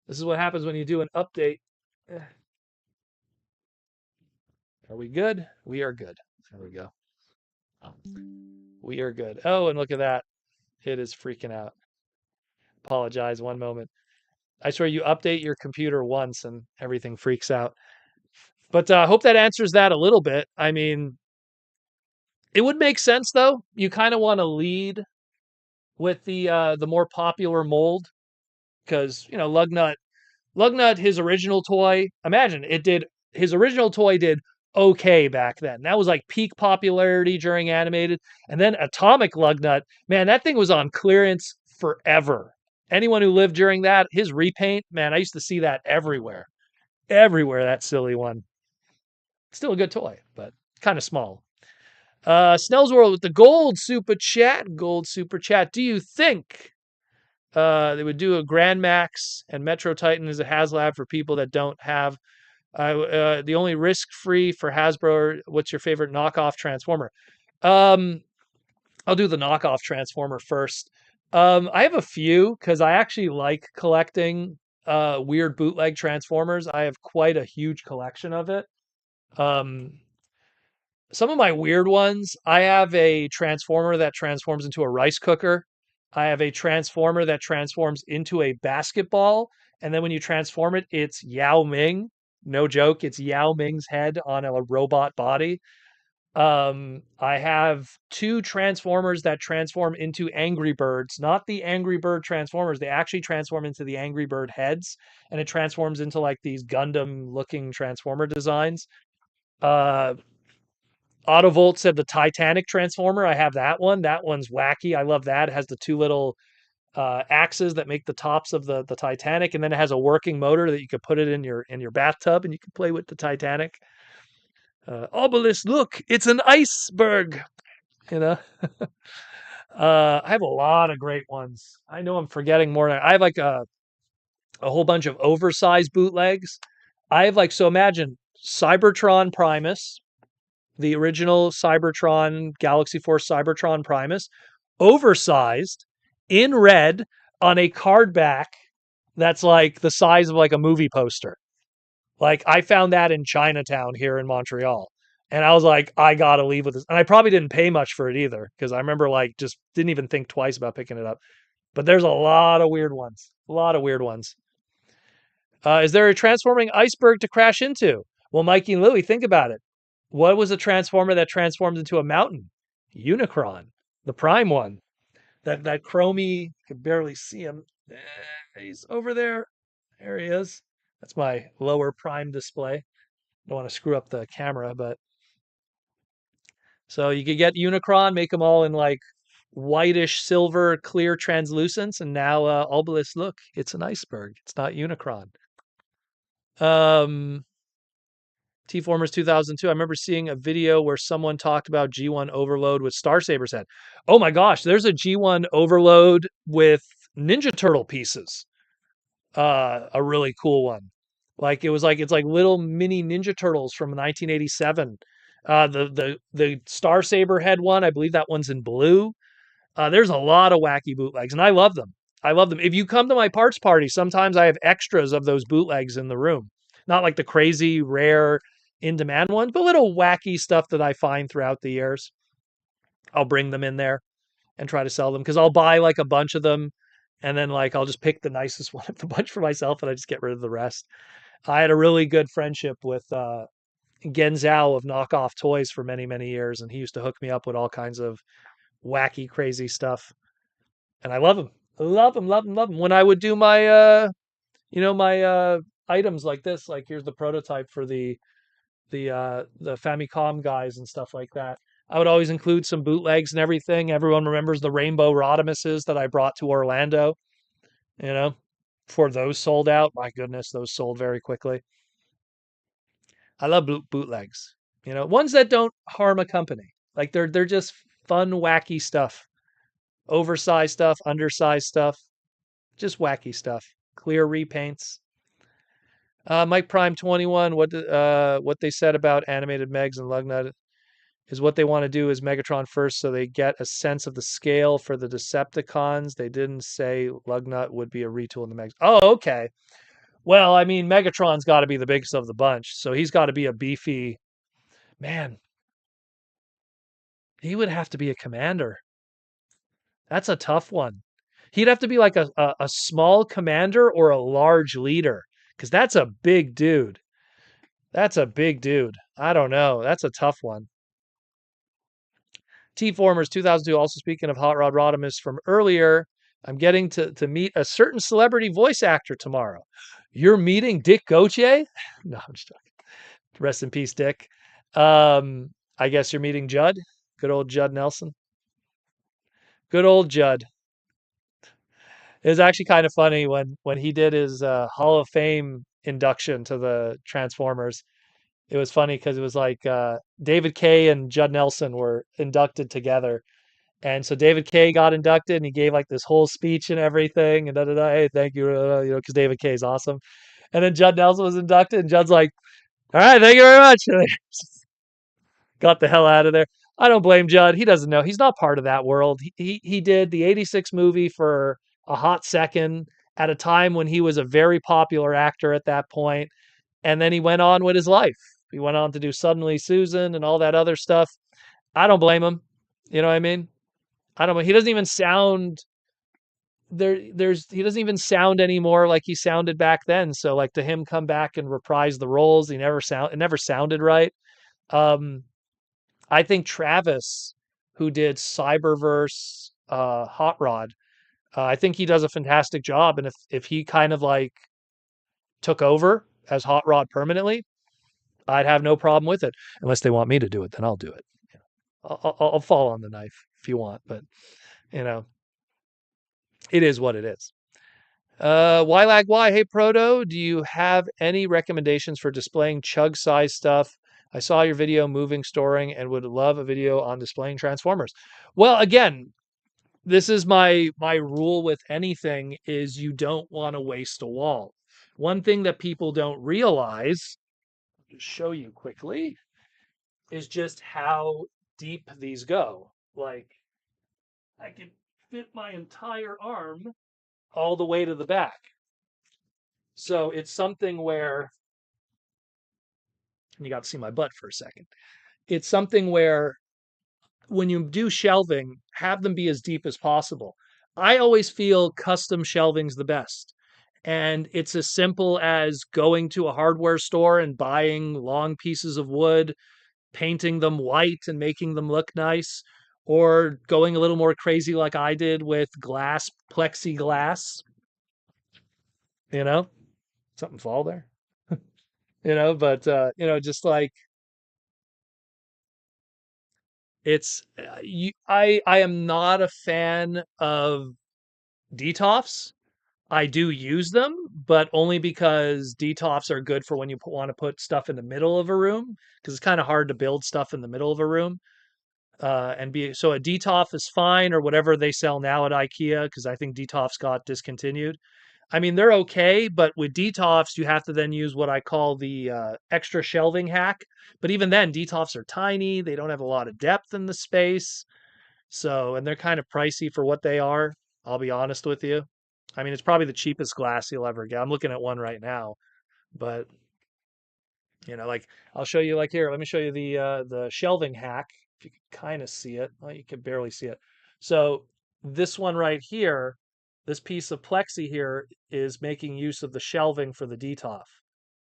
This is what happens when you do an update. Are we good? We are good. There we go. We are good. Oh, and look at that. It is freaking out. Apologize. One moment. I swear you update your computer once and everything freaks out. But I hope that answers that a little bit. I mean, it would make sense though. You kind of want to lead with the more popular mold because Lugnut, his original toy. Imagine his original toy did okay back then. That was like peak popularity during animated, and then Atomic Lugnut, man, that thing was on clearance forever. Anyone who lived during that, his repaint, man, I used to see that everywhere. That silly one. Still a good toy, but kind of small. Snell's World with the gold super chat. Do you think they would do a Grand Max and Metro Titan as a Haslab for people that don't have the only risk-free for Hasbro? What's your favorite knockoff Transformer? I'll do the knockoff Transformer first. I have a few because I actually like collecting weird bootleg Transformers. I have quite a huge collection of it. Some of my weird ones, I have a Transformer that transforms into a rice cooker. I have a Transformer that transforms into a basketball. And then when you transform it, it's Yao Ming. No joke. It's Yao Ming's head on a robot body. I have two Transformers that transform into Angry Birds, not the Angry Bird Transformers. They actually transform into the Angry Bird heads, and it transforms into like these Gundam looking Transformer designs. Autovolt said the Titanic Transformer. I have that one. That one's wacky. I love that. It has the two little axes that make the tops of the Titanic, and then it has a working motor that you could put it in your bathtub, and you can play with the Titanic. Obelisk, look, it's an iceberg. You know, I have a lot of great ones. I know I'm forgetting more. I have like a whole bunch of oversized bootlegs. I have like, so imagine Cybertron Primus, the original Cybertron, Galaxy Force Cybertron Primus, oversized, in red, on a card back that's like the size of like a movie poster. Like I found that in Chinatown here in Montreal. And I was like, I gotta leave with this. And I probably didn't pay much for it either, because I remember like just didn't even think twice about picking it up. But there's a lot of weird ones. A lot of weird ones. Is there a transforming iceberg to crash into? Well, Mikey and Louie, think about it. What was a transformer that transformed into a mountain? Unicron, the prime one. That chromy, you can barely see him. He's over there. There he is. That's my lower prime display. Don't want to screw up the camera, but so you could get Unicron, make them all in like whitish silver, clear translucence, and now Obelisk, look, it's an iceberg. It's not Unicron. Um, T-Formers 2002. I remember seeing a video where someone talked about G1 Overload with Star Saber's head. Oh my gosh, there's a G1 Overload with Ninja Turtle pieces. A really cool one. Like it was like it's like little mini Ninja Turtles from 1987. The Star Saber head one, I believe that one's in blue. There's a lot of wacky bootlegs, and I love them. I love them. If you come to my parts party, sometimes I have extras of those bootlegs in the room. Not like the crazy, rare, in demand ones, but little wacky stuff that I find throughout the years. I'll bring them in there and try to sell them because I'll buy like a bunch of them and then like I'll just pick the nicest one of the bunch for myself and I just get rid of the rest. I had a really good friendship with Genzao of Knockoff Toys for many, many years, and he used to hook me up with all kinds of wacky, crazy stuff. And I love him. Love him, love him, love him. When I would do my my items like this, like here's the prototype for the Famicom guys and stuff like that. I would always include some bootlegs and everything. Everyone remembers the Rainbow Rodimuses that I brought to Orlando, you know, before those sold out. My goodness, those sold very quickly. I love bootlegs, ones that don't harm a company. Like they're just fun, wacky stuff, oversized stuff, undersized stuff, just wacky stuff. Clear repaints. Mike Prime 21. What they said about animated Megs and Lugnut is what they want to do is Megatron first, so they get a sense of the scale for the Decepticons. They didn't say Lugnut would be a retool in the Megs. Oh, okay. Well, I mean, Megatron's got to be the biggest of the bunch, so he's got to be a beefy man. He would have to be a commander. That's a tough one. He'd have to be like a small commander or a large leader, because that's a big dude. That's a big dude. I don't know. That's a tough one. T-Formers 2002, also speaking of Hot Rod Rodimus from earlier, I'm getting to meet a certain celebrity voice actor tomorrow. You're meeting Dick Gautier? No, I'm just joking. Rest in peace, Dick. I guess you're meeting Judd. Good old Judd Nelson. Good old Judd. It was actually kind of funny when he did his Hall of Fame induction to the Transformers. It was funny because it was like David Kaye and Judd Nelson were inducted together. And so David Kaye got inducted and he gave like this whole speech and everything and da da da. Hey, thank you, because David Kaye is awesome. And then Judd Nelson was inducted and Judd's like, all right, thank you very much. And got the hell out of there. I don't blame Judd. He doesn't know. He's not part of that world. He did the 86 movie for a hot second at a time when he was a very popular actor at that point. And then he went on with his life. He went on to do Suddenly Susan and all that other stuff. I don't blame him. You know what I mean? I don't know. He doesn't even sound he doesn't even sound anymore like he sounded back then. So like to him come back and reprise the roles, it never sounded right. I think Travis, who did Cyberverse, Hot Rod, I think he does a fantastic job. And if he kind of like took over as Hot Rod permanently, I'd have no problem with it. Unless they want me to do it, then I'll do it. I'll fall on the knife if you want, but you know, it is what it is. Why lag why? Hey Proto, do you have any recommendations for displaying chug size stuff? I saw your video moving, storing, and would love a video on displaying Transformers. Well, again, this is my rule with anything is you don't want to waste a wall. One thing that people don't realize, to show you quickly, is just how deep these go. Like I can fit my entire arm all the way to the back. So it's something where, and you got to see my butt for a second. It's something where when you do shelving, have them be as deep as possible. I always feel custom shelving's the best. And it's as simple as going to a hardware store and buying long pieces of wood, painting them white and making them look nice, or going a little more crazy like I did with glass, plexiglass, you know, something fall there, but just like I am not a fan of DTOFs. I do use them, but only because DTOFs are good for when you want to put stuff in the middle of a room, because it's kind of hard to build stuff in the middle of a room. And be so a DTOF is fine, or whatever they sell now at IKEA, because I think DTOFs got discontinued. I mean, they're okay, but with DTOFs, you have to then use what I call the extra shelving hack. But even then, DTOFs are tiny; they don't have a lot of depth in the space. So, and they're kind of pricey for what they are. I'll be honest with you. I mean, it's probably the cheapest glass you'll ever get. I'm looking at one right now, but like I'll show you. Like here, let me show you the shelving hack. If you can kind of see it, well, you can barely see it. So this one right here, this piece of plexi here is making use of the shelving for the DTOF.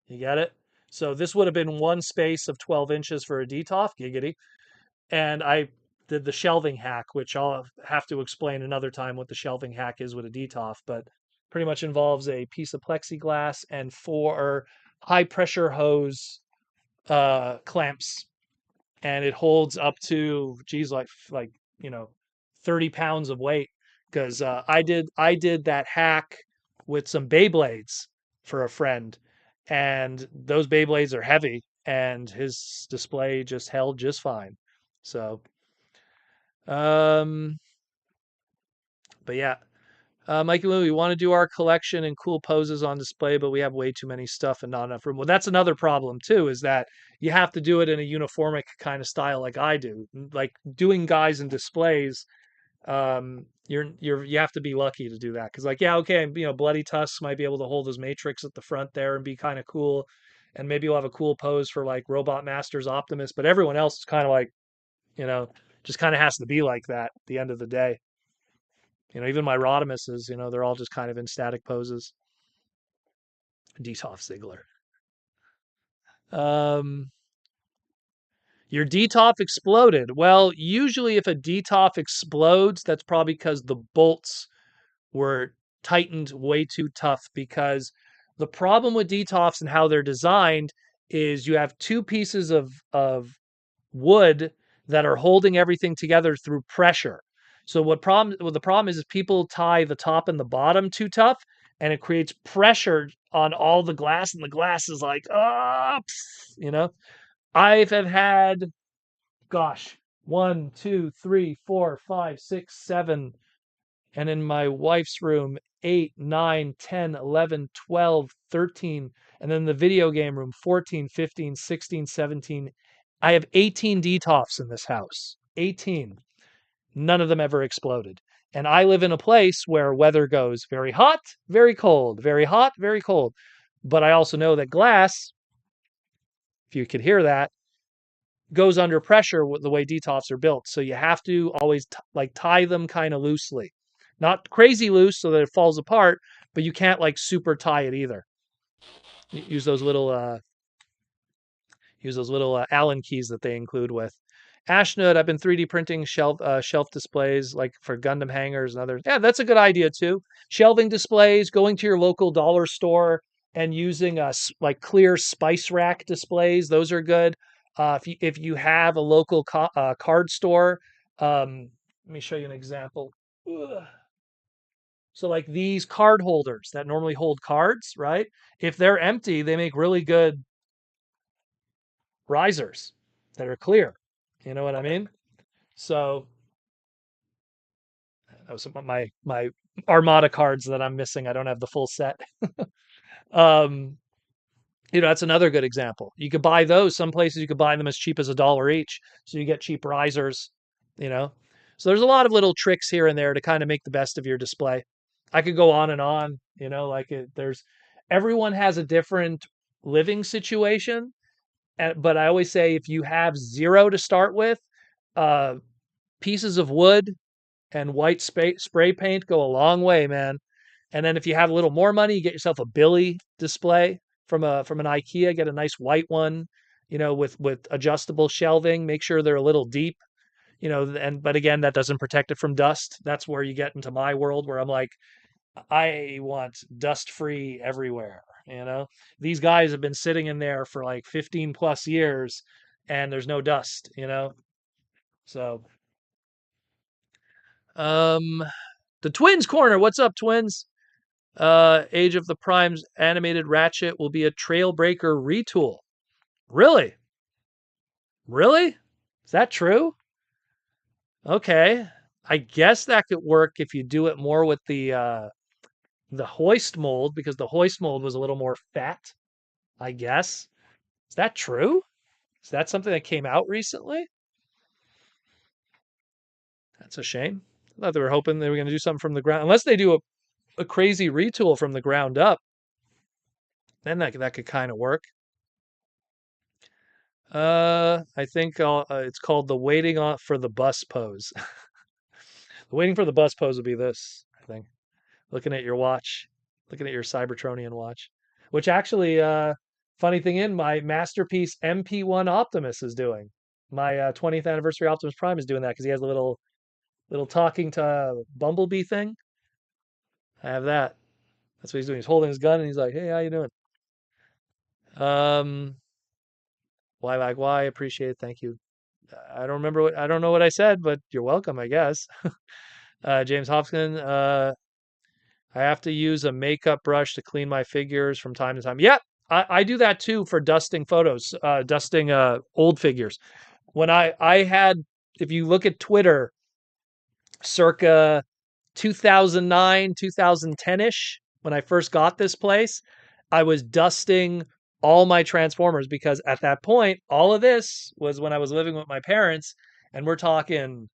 You get it? So this would have been one space of 12 inches for a DTOF, giggity. And I did the shelving hack, which I'll have to explain another time what the shelving hack is with a DTOF, but pretty much involves a piece of plexiglass and four high pressure hose clamps, and it holds up to like 30 pounds of weight. Because I did that hack with some Beyblades for a friend, and those Beyblades are heavy, and his display just held just fine. So, um, but yeah, Mikey Lou, we want to do our collection and cool poses on display, but we have way too many stuff and not enough room. Well, that's another problem too, is that you have to do it in a uniformic kind of style like I do. Like doing guys and displays, you have to be lucky to do that. Because like, yeah, okay, Bloody Tusks might be able to hold his Matrix at the front there and be kind of cool, and maybe you'll have a cool pose for like Robot Masters Optimus, but everyone else is kind of like, you know, just kind of has to be like that at the end of the day. Even my Rodimuses, they're all just kind of in static poses. Detolf Ziggler. Um, your DTOF exploded. Well, usually if a DTOF explodes, that's probably because the bolts were tightened way too tough, because the problem with DTOFs and how they're designed is you have two pieces of wood that are holding everything together through pressure. So the problem is people tie the top and the bottom too tough, and it creates pressure on all the glass, and the glass is like, ah, I've have had, gosh, 1, 2, 3, 4, 5, 6, 7, and in my wife's room, 8, 9, 10, 11, 12, 13, and then the video game room, 14, 15, 16, 17. I have 18 DTOFs in this house. 18. None of them ever exploded. And I live in a place where weather goes very hot, very cold, very hot, very cold. But I also know that glass, if you could hear that, goes under pressure with the way DTOFs are built. So you have to always tie them kind of loosely. Not crazy loose so that it falls apart, but you can't like super tie it either. Use those little Allen keys that they include with. Ashnud, I've been 3D printing shelf displays like for Gundam hangers and others. Yeah, that's a good idea too. Shelving displays, going to your local dollar store and using like clear spice rack displays. Those are good. If you have a local card store, let me show you an example. Ugh. So like these card holders that normally hold cards, right? If they're empty, they make really good risers that are clear. You know what I mean? So that was my Armada cards that I'm missing. I don't have the full set. um, that's another good example. You could buy those. Some places you could buy them as cheap as $1 each, so you get cheap risers. You know, So there's a lot of little tricks here and there to kind of make the best of your display. I could go on and on, there's everyone has a different living situation. But I always say if you have zero to start with, uh, pieces of wood and white spray paint go a long way, man. And then if you have a little more money, you get yourself a Billy display from an IKEA. Get a nice white one, with adjustable shelving. Make sure they're a little deep, but again, that doesn't protect it from dust. That's where you get into my world where I'm like, I want dust free everywhere. These guys have been sitting in there for like 15 plus years and there's no dust. So, um, the Twins Corner. What's up, Twins? Age of the Prime's animated Ratchet will be a Trailbreaker retool. Really? Really? Is that true? Okay. I guess that could work if you do it more with the hoist mold, because the hoist mold was a little more fat, I guess. Is that true? Is that something that came out recently? That's a shame. I thought they were hoping they were going to do something from the ground. Unless they do a crazy retool from the ground up, then that could kind of work. I think it's called the waiting on for the bus pose. The waiting for the bus pose would be this, I think. Looking at your watch, looking at your Cybertronian watch, which actually, funny thing my masterpiece MP1 Optimus is doing. My 20th anniversary Optimus Prime is doing that because he has a little talking to Bumblebee thing. I have that. That's what he's doing. He's holding his gun and he's like, "Hey, how you doing?" Um, why? Appreciate it. Thank you. I don't know what I said, but you're welcome, I guess. James Hopkins, I have to use a makeup brush to clean my figures from time to time. Yeah, I do that too for dusting photos, dusting old figures. When I had, if you look at Twitter, circa 2009, 2010-ish, when I first got this place, I was dusting all my Transformers because at that point, all of this was when I was living with my parents, and we're talking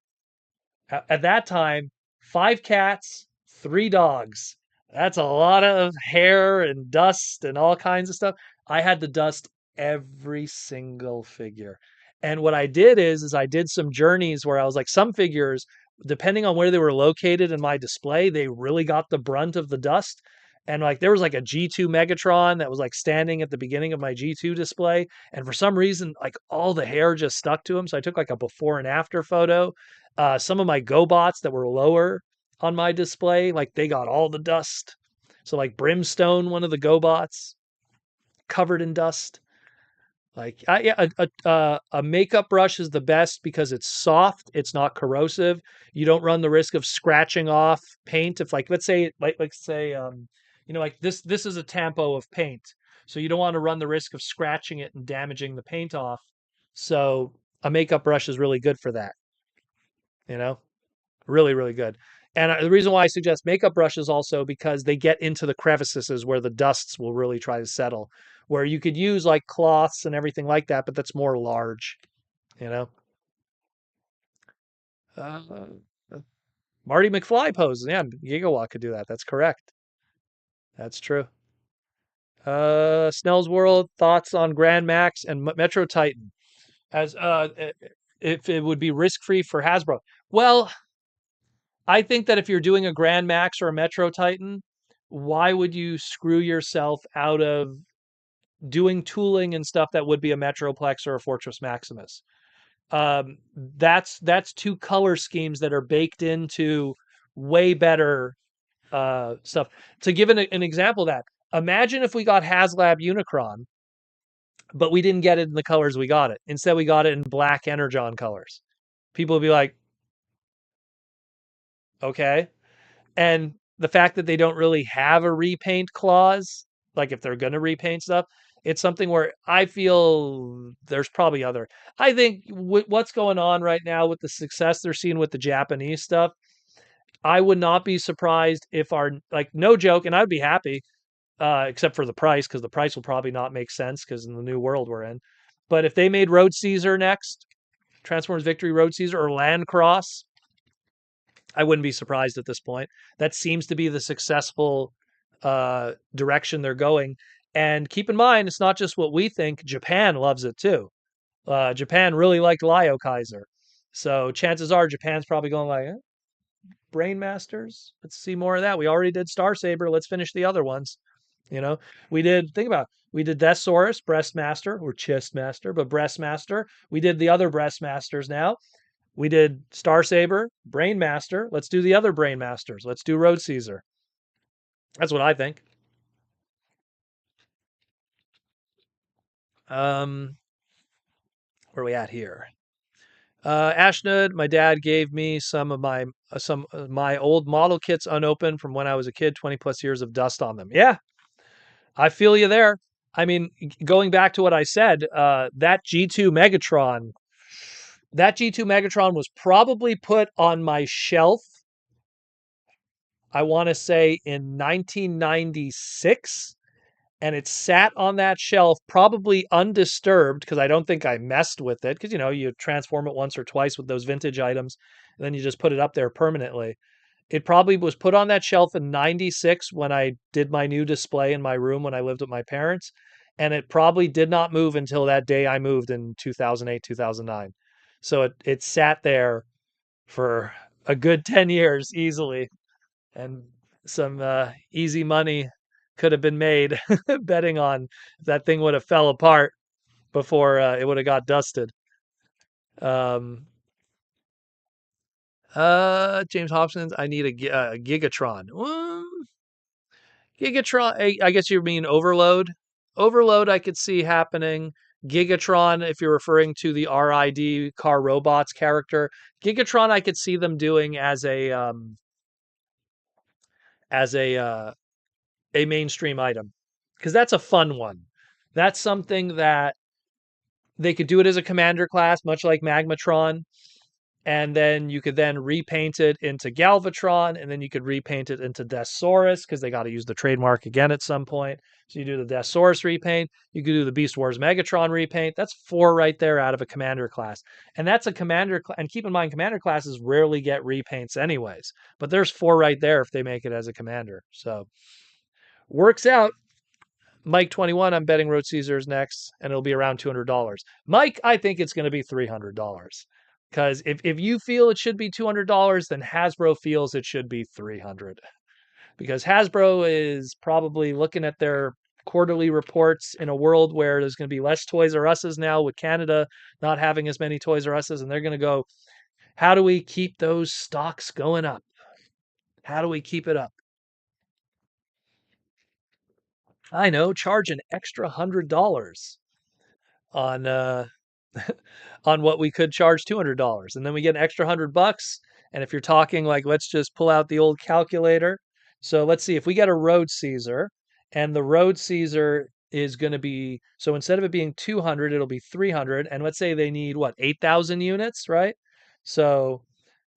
at that time, 5 cats, 3 dogs. That's a lot of hair and dust and all kinds of stuff. I had to dust every single figure. And what I did is I did some journeys where I was like, some figures, depending on where they were located in my display, they really got the brunt of the dust. And like there was like a G2 Megatron that was like standing at the beginning of my G2 display. And for some reason, like all the hair just stuck to him. So I took like a before and after photo. Some of my GoBots that were lower on my display, like they got all the dust. So like Brimstone, one of the GoBots, covered in dust. Like yeah, a makeup brush is the best because it's soft, it's not corrosive. You don't run the risk of scratching off paint. If like let's say like this is a tampo of paint, so you don't want to run the risk of scratching it and damaging the paint off. So a makeup brush is really good for that. You know. Really, really good. And the reason why I suggest makeup brushes also because they get into the crevices where the dusts will really try to settle. Where you could use like cloths and everything like that, but that's more large, you know. Uh, uh, Marty McFly poses. Yeah, Gigawatt could do that. That's correct. That's true. Snell's World thoughts on Grand Max and Metro Titan as if it would be risk free for Hasbro. Well, I think that if you're doing a Grand Max or a Metro Titan, why would you screw yourself out of doing tooling and stuff that would be a Metroplex or a Fortress Maximus? That's two color schemes that are baked into way better stuff. To give an example of that, imagine if we got Haslab Unicron, but we didn't get it in the colors we got it. Instead, we got it in black Energon colors. People would be like, okay. And the fact that they don't really have a repaint clause, like if they're going to repaint stuff, it's something where I feel there's probably other. I think what's going on right now with the success they're seeing with the Japanese stuff, I would not be surprised if like, no joke, and I'd be happy, except for the price, because the price will probably not make sense because in the new world we're in. But if they made Road Caesar next, Transformers Victory Road Caesar or Land Cross, I wouldn't be surprised at this point. That seems to be the successful direction they're going. And keep in mind, it's not just what we think. Japan loves it too. Japan really liked Lio Kaiser. So chances are Japan's probably going like, Brain Masters. Let's see more of that. We already did Star Saber. Let's finish the other ones. You know, think about it. We did Deathsaurus, Breast Master, or Chest Master, but Breast Master. We did the other Breast Masters now. We did Star Saber, Brain Master. Let's do the other Brain Masters. Let's do Road Caesar. That's what I think. Um, where are we at here? Ashnud, my dad gave me some of my old model kits unopened from when I was a kid. 20 plus years of dust on them. Yeah, I feel you there. I mean, going back to what I said, that G2 Megatron was probably put on my shelf. I want to say in 1996. And it sat on that shelf probably undisturbed because I don't think I messed with it because you transform it once or twice with those vintage items and then you just put it up there permanently. It probably was put on that shelf in 96 when I did my new display in my room when I lived with my parents, and it probably did not move until that day I moved in 2008, 2009. So it sat there for a good 10 years easily, and some easy money could have been made betting on if that thing would have fell apart before it would have got dusted. Um, James Hobson's. I need a Gigatron. Gigatron. I guess you mean Overload. Overload. I could see happening. Gigatron, if you're referring to the RID Car Robots character, Gigatron, I could see them doing as a mainstream item because that's a fun one. That's something that they could do it as a commander class, much like Magmatron, and then you could then repaint it into Galvatron, and then you could repaint it into Deathsaurus because they got to use the trademark again at some point. So you do the Deathsaurus repaint, you could do the Beast Wars Megatron repaint. That's 4 right there out of a commander class, and that's a commander. And keep in mind, commander classes rarely get repaints anyways, but there's 4 right there if they make it as a commander. So works out. Mike 21, I'm betting Road Caesar is next, and it'll be around $200. Mike, I think it's going to be $300. Because if you feel it should be $200, then Hasbro feels it should be $300. Because Hasbro is probably looking at their quarterly reports in a world where there's going to be less Toys R Us's now with Canada not having as many Toys R Us's, and they're going to go, how do we keep those stocks going up? How do we keep it up? I know, charge an extra $100 on on what we could charge $200, and then we get an extra $100. And if you're talking like, let's just pull out the old calculator. So let's see if we get a Road Caesar, and the Road Caesar is going to be, so instead of it being 200, it'll be 300. And let's say they need what, 8,000 units, right? So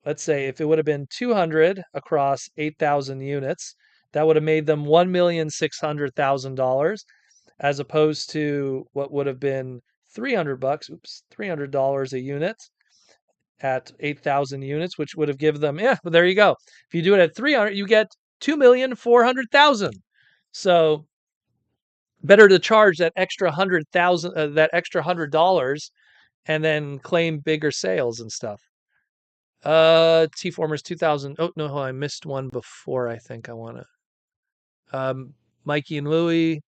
let's say if it would have been 200 across 8,000 units, that would have made them $1,600,000 as opposed to what would have been $300, $300 a unit at 8,000 units, which would have given them, yeah, well, there you go. If you do it at 300, you get 2,400,000. So better to charge that extra 100,000, that extra $100, and then claim bigger sales and stuff. T-Formers 2000. Oh no, I missed one before. I think I want to. Mikey and Louie,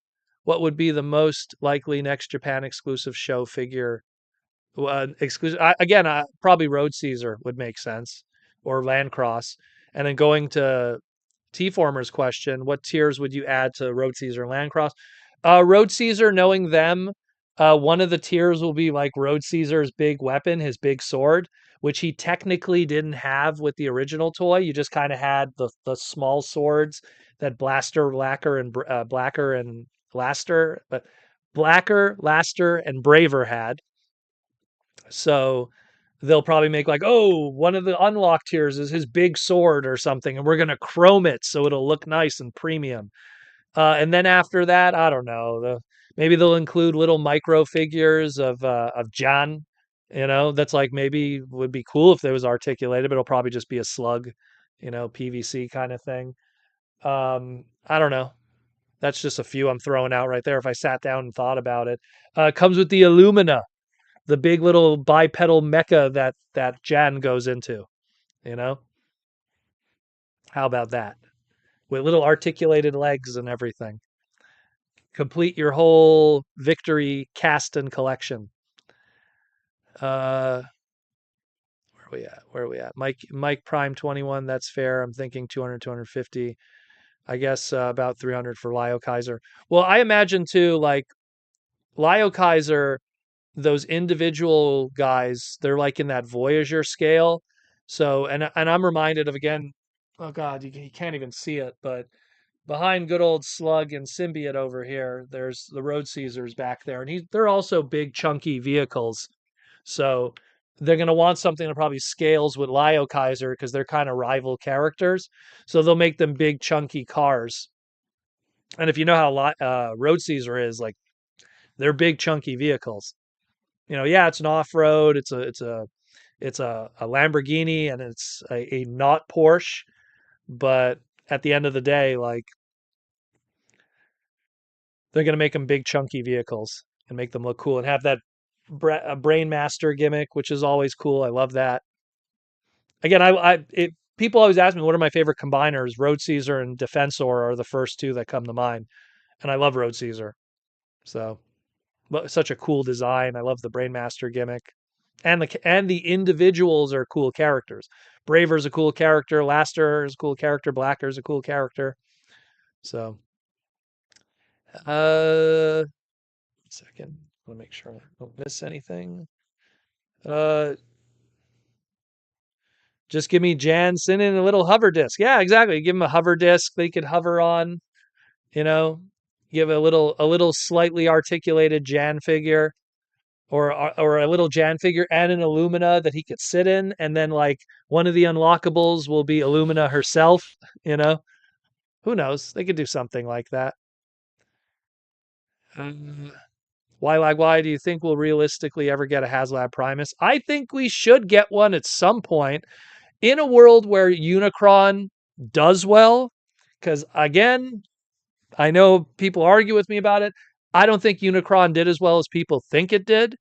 what would be the most likely next Japan exclusive show figure? Exclusive again, probably Road Caesar would make sense, or Landcross. And then going to T-Former's question, what tiers would you add to Road Caesar and Landcross? Road Caesar, knowing them, one of the tiers will be like Road Caesar's big weapon, his big sword, which he technically didn't have with the original toy. You just kind of had the small swords that Blaster, Lacquer, and Blacker and Laster, but Blacker, Laster, and Braver had. So they'll probably make like, oh, one of the unlocked tiers is his big sword or something, and we're gonna chrome it so it'll look nice and premium. And then after that, I don't know. Maybe they'll include little micro figures of John That's like maybe would be cool if it was articulated, but it'll probably just be a slug, PVC kind of thing. I don't know. That's just a few I'm throwing out right there if I sat down and thought about it. It comes with the Illumina, the big little bipedal mecha that Jan goes into, you know? How about that? With little articulated legs and everything. Complete your whole victory cast and collection. Uh where are we at? Where are we at? Mike Prime 21, that's fair. I'm thinking 200, 250. I guess about 300 for Lio Kaiser. Well, I imagine too, like Lio Kaiser, those individual guys, they're like in that Voyager scale. So, and I'm reminded of again, oh God, you can't even see it, but behind good old Slug and Symbiote over here, there's the Road Caesars back there, and they're also big chunky vehicles. So they're going to want something that probably scales with Lio Kaiser because they're kind of rival characters. So they'll make them big chunky cars. And if you know how Road Caesar is, like they're big chunky vehicles. Yeah, it's an off-road. It's a Lamborghini and it's a not Porsche, but at the end of the day, like they're going to make them big chunky vehicles and make them look cool and have that brain master gimmick, which is always cool. I love that. Again, people always ask me what are my favorite combiners. Road Caesar and Defensor are the first two that come to mind, and I love Road Caesar. So, but such a cool design. I love the Brainmaster gimmick, and the individuals are cool characters. Braver's a cool character. Laster is a cool character. Blacker's a cool character. So, uh, second, I want to make sure I don't miss anything. Uh, just give me Jansen and a little hover disc. Yeah, exactly. Give them a hover disc they could hover on. You know, give a little slightly articulated Jan figure or a little Jan figure and an Illumina that he could sit in, and then like one of the unlockables will be Illumina herself. You know, who knows? They could do something like that. Why do you think we'll realistically ever get a Haslab Primus? I think we should get one at some point in a world where Unicron does well. Because again, I know people argue with me about it. I don't think Unicron did as well as people think it did.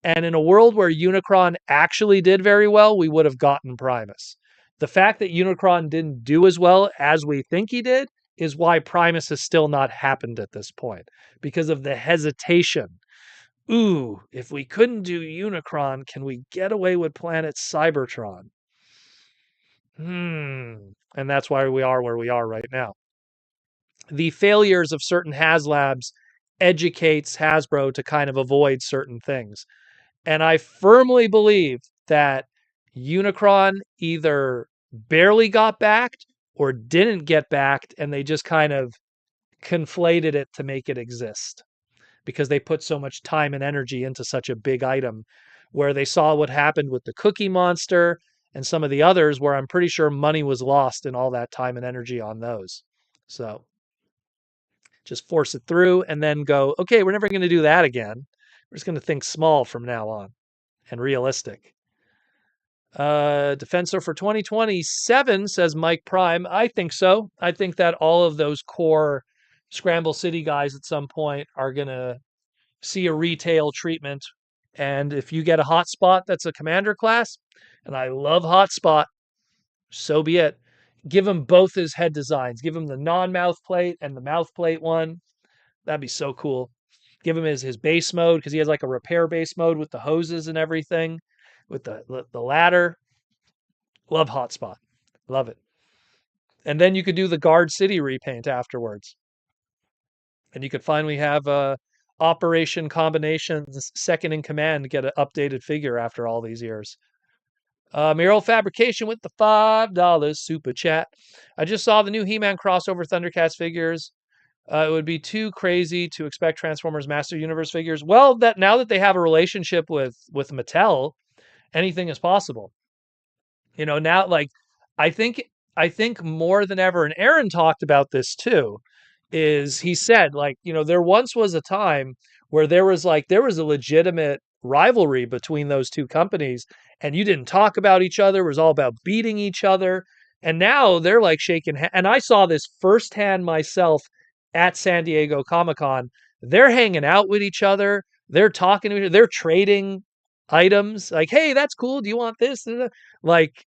And in a world where Unicron actually did very well, we would have gotten Primus. The fact that Unicron didn't do as well as we think he did is why Primus has still not happened at this point because of the hesitation. Ooh, if we couldn't do Unicron, can we get away with Planet Cybertron? And that's why we are where we are right now. The failures of certain HasLabs educates Hasbro to kind of avoid certain things. And I firmly believe that Unicron either barely got backed or didn't get backed, and they just kind of conflated it to make it exist because they put so much time and energy into such a big item. Where they saw what happened with the Cookie Monster and some of the others, where I'm pretty sure money was lost in all that time and energy on those. So just force it through and then go, okay, we're never going to do that again. We're just going to think small from now on and realistic. Defensor for 2027, says Mike Prime. I think so. I think that all of those core Scramble City guys at some point are going to see a retail treatment. And if you get a hotspot that's a commander class, and I love hotspot, so be it. Give him both his head designs. Give him the non-mouth plate and the mouth plate one. That'd be so cool. Give him his base mode because he has like a repair base mode with the hoses and everything, with the ladder. Love hotspot. Love it. And then you could do the Guard City repaint afterwards. And you could finally have Operation Combinations second in command get an updated figure after all these years. Mural Fabrication with the $5 super chat. I just saw the new He-Man crossover Thundercats figures. It would be too crazy to expect Transformers Master Universe figures. Well, that now that they have a relationship with Mattel, anything is possible. Now like I think more than ever, and Aaron talked about this too, is he said like, there once was a time where there was a legitimate rivalry between those two companies, and you didn't talk about each other. It was all about beating each other. And now they're like shaking hands. And I saw this firsthand myself at San Diego Comic-Con. They're hanging out with each other. They're talking to each other. They're trading items. Like, hey, that's cool. Do you want this? Like,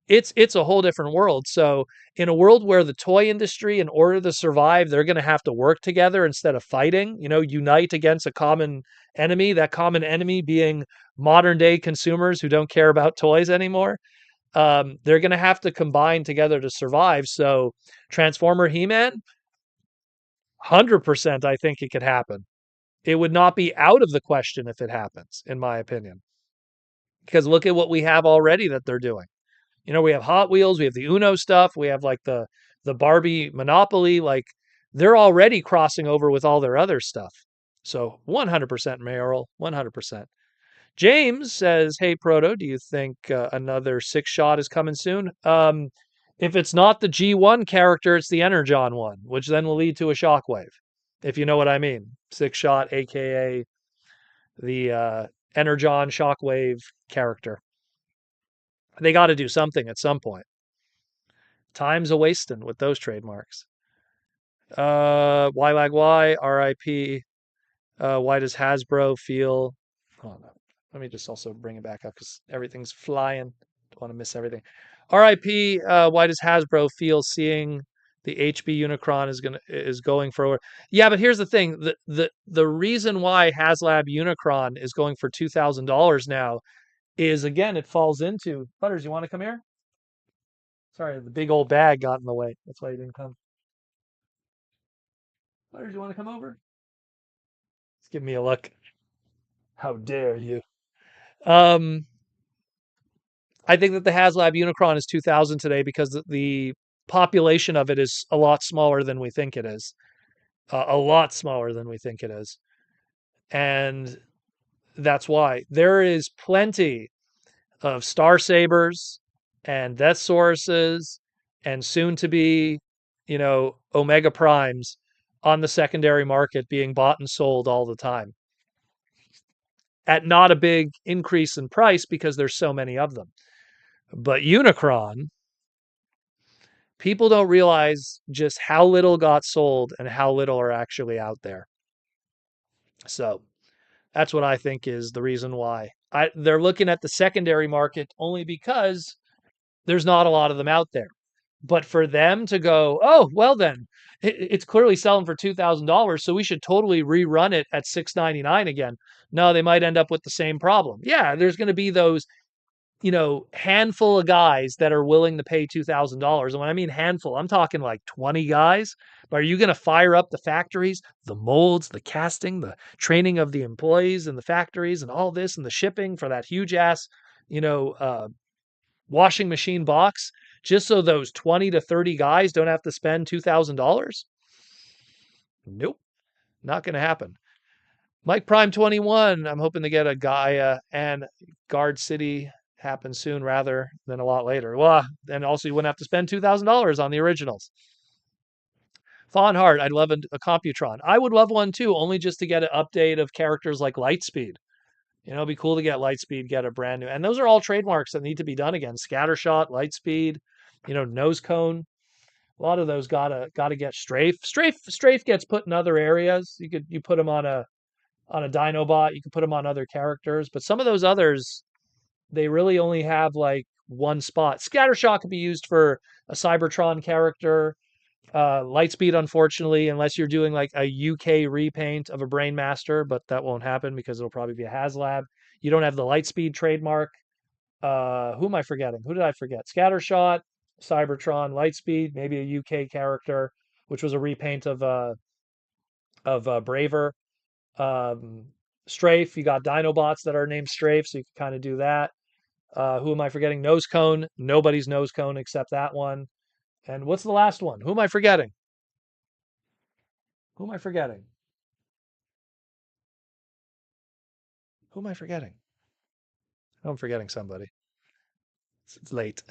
it's a whole different world. So in a world where the toy industry, in order to survive, they're going to have to work together instead of fighting, unite against a common enemy, that common enemy being modern day consumers who don't care about toys anymore. They're going to have to combine together to survive. So Transformer He-Man, 100% I think it could happen. It would not be out of the question if it happens, in my opinion. Because look at what we have already that they're doing. We have Hot Wheels, we have the Uno stuff, we have like the Barbie Monopoly, like they're already crossing over with all their other stuff. So 100% mayoral, 100%. James says, "Hey Proto, do you think another six shot is coming soon? If it's not the G1 character, it's the Energon one, which then will lead to a Shockwave, if you know what I mean. Six shot, aka the Energon Shockwave character. They got to do something at some point. Time's a wasting with those trademarks. Y lag Y, RIP. Why does Hasbro feel? Oh no. Let me just also bring it back up because everything's flying. Don't want to miss everything. RIP. Why does Hasbro feel seeing the HB Unicron is going for? Yeah, but here's the thing: the reason why Haslab Unicron is going for $2,000 now is, again, it falls into Butters. You want to come here? Sorry, the big old bag got in the way. That's why you didn't come. Butters, you want to come over? Just give me a look. How dare you? Um, I think that the Haslab Unicron is 2,000 today because the population of it is a lot smaller than we think it is. A lot smaller than we think it is. And that's why. There is plenty of Star Sabers and Death Sauruses and soon to be, Omega Primes on the secondary market being bought and sold all the time at not a big increase in price because there's so many of them. But Unicron, people don't realize just how little got sold and how little are actually out there. So that's what I think is the reason why. They're looking at the secondary market only because there's not a lot of them out there. But for them to go, oh, well then, it's clearly selling for $2,000, so we should totally rerun it at $699 again. No, they might end up with the same problem. Yeah, there's going to be those handful of guys that are willing to pay $2,000. And when I mean handful, I'm talking like 20 guys. But are you going to fire up the factories, the molds, the casting, the training of the employees in the factories and all this and the shipping for that huge ass, washing machine box just so those 20 to 30 guys don't have to spend $2,000? Nope, not going to happen. Mike Prime 21, I'm hoping to get a Gaia and Guard City happen soon rather than a lot later. Well, and also you wouldn't have to spend $2,000 on the originals. Fawn Heart, I'd love a Computron. I would love one too, only just to get an update of characters like Lightspeed. It'd be cool to get Lightspeed, get a brand new. And those are all trademarks that need to be done again. Scattershot, Lightspeed, Nose Cone. A lot of those gotta get Strafe. Strafe gets put in other areas. You put them on a Dinobot. You can put them on other characters, but some of those others, they really only have like one spot. Scattershot could be used for a Cybertron character. Lightspeed, unfortunately, unless you're doing like a UK repaint of a Brainmaster, but that won't happen because it'll probably be a Haslab. You don't have the Lightspeed trademark. Who am I forgetting? Who did I forget? Scattershot, Cybertron, Lightspeed, maybe a UK character, which was a repaint of Braver. Strafe, you got Dinobots that are named Strafe, so you can kind of do that. Who am I forgetting? Nose Cone. Nobody's Nose Cone except that one. And what's the last one? Who am I forgetting? Who am I forgetting? Who am I forgetting? Oh, I'm forgetting somebody. It's late.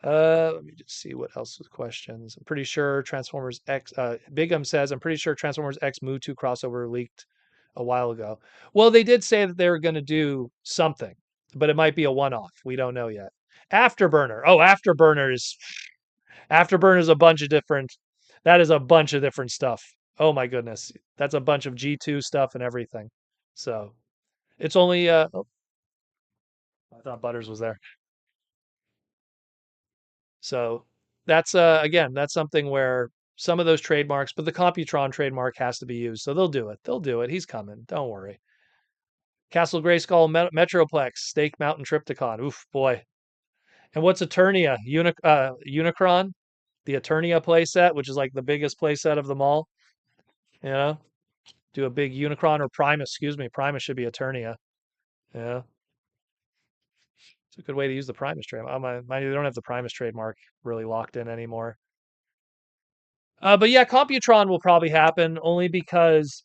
Let me just see what else was questions. I'm pretty sure Transformers X. Bigum says, I'm pretty sure Transformers X Mutu crossover leaked a while ago. Well, they did say that they were going to do something, but it might be a one-off. We don't know yet. Afterburner. Oh, Afterburner is a bunch of different. That is a bunch of different stuff. Oh my goodness, that's a bunch of G2 stuff and everything. So it's only. Oh, I thought Butters was there. So that's again, that's something where some of those trademarks, but the Computron trademark has to be used. So they'll do it. They'll do it. He's coming. Don't worry. Castle Grayskull Metroplex Stake Mountain Triptychon. Oof, boy. And what's Eternia? Unicron, the Eternia playset, which is like the biggest playset of them all. You know, do a big Unicron or Primus. Excuse me, Primus should be Eternia. Yeah, it's a good way to use the Primus trademark. Mind you, they don't have the Primus trademark really locked in anymore. But yeah, Computron will probably happen only because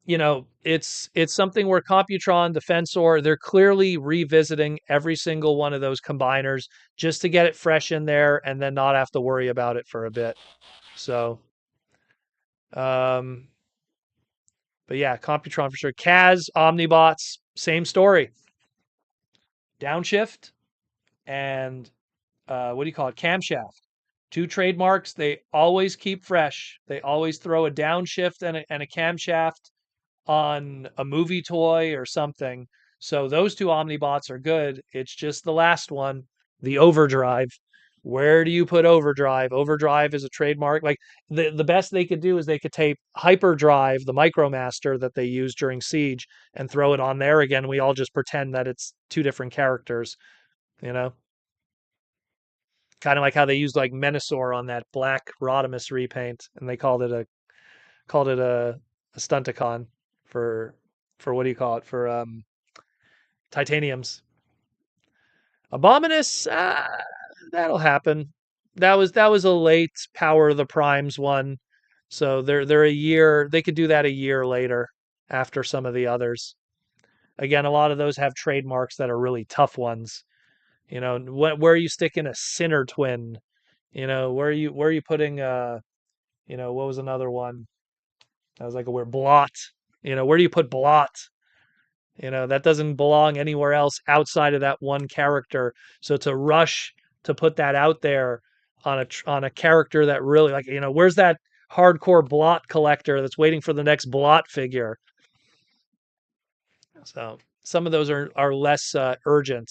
it's something where Computron, Defensor, they're clearly revisiting every single one of those combiners just to get it fresh in there and then not have to worry about it for a bit. So, um, but yeah, Computron for sure. Kaz, Omnibots, same story. Downshift and what do you call it? Camshaft. Two trademarks they always keep fresh. They always throw a downshift and a camshaft on a movie toy or something. So those two Omnibots are good. It's just the last one, the Overdrive. Where do you put Overdrive? Overdrive is a trademark. Like the best they could do is they could tape Hyperdrive, the Micromaster that they used during Siege, and throw it on there again. We all just pretend that it's two different characters, you know? Kind of like how they used like Menasor on that black Rodimus repaint, and they called it a Stunticon for what do you call it for titaniums. Abominus, that'll happen. That was a late Power of the Primes one, so they're a year. They could do that a year later after some of the others. Again, a lot of those have trademarks that are really tough ones. Where are you sticking a Sinner Twin? Where are you putting what was another one? That was like a word blot. Where do you put blot? That doesn't belong anywhere else outside of that one character. So to rush to put that out there on a character that really like, where's that hardcore blot collector that's waiting for the next blot figure? So some of those are less urgent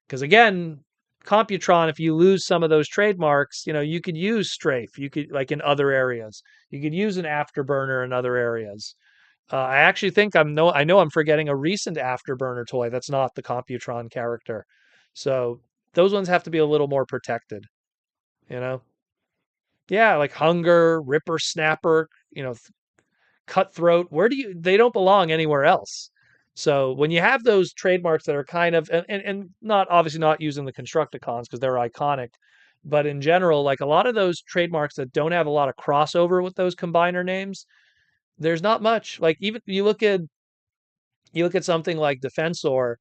because again, Computron, if you lose some of those trademarks, you could use Strafe. You could like in other areas. You could use an Afterburner in other areas. I actually think I know I'm forgetting a recent Afterburner toy that's not the Computron character. So those ones have to be a little more protected, you know? Yeah, like Hunger, Ripper Snapper, Cutthroat. They don't belong anywhere else. So when you have those trademarks that are kind of and not obviously not using the Constructicons because they're iconic, but in general, like a lot of those trademarks that don't have a lot of crossover with those combiner names, there's not much. Like even you look at something like Defensor,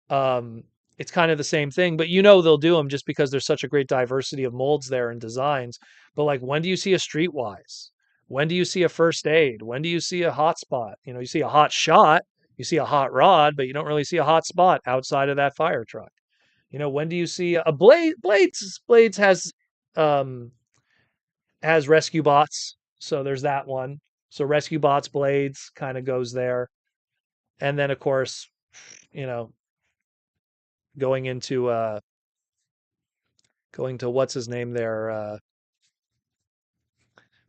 um, it's kind of the same thing, but they'll do them just because there's such a great diversity of molds there and designs. But like, when do you see a Streetwise? When do you see a First Aid? When do you see a Hotspot? You see a Hot Shot, you see a Hot Rod, but you don't really see a Hot Spot outside of that fire truck. When do you see a Blade? Blades um, has Rescue Bots, so there's that one. So Rescue Bots Blades kind of goes there. And then of course, you know, going into going to what's his name there,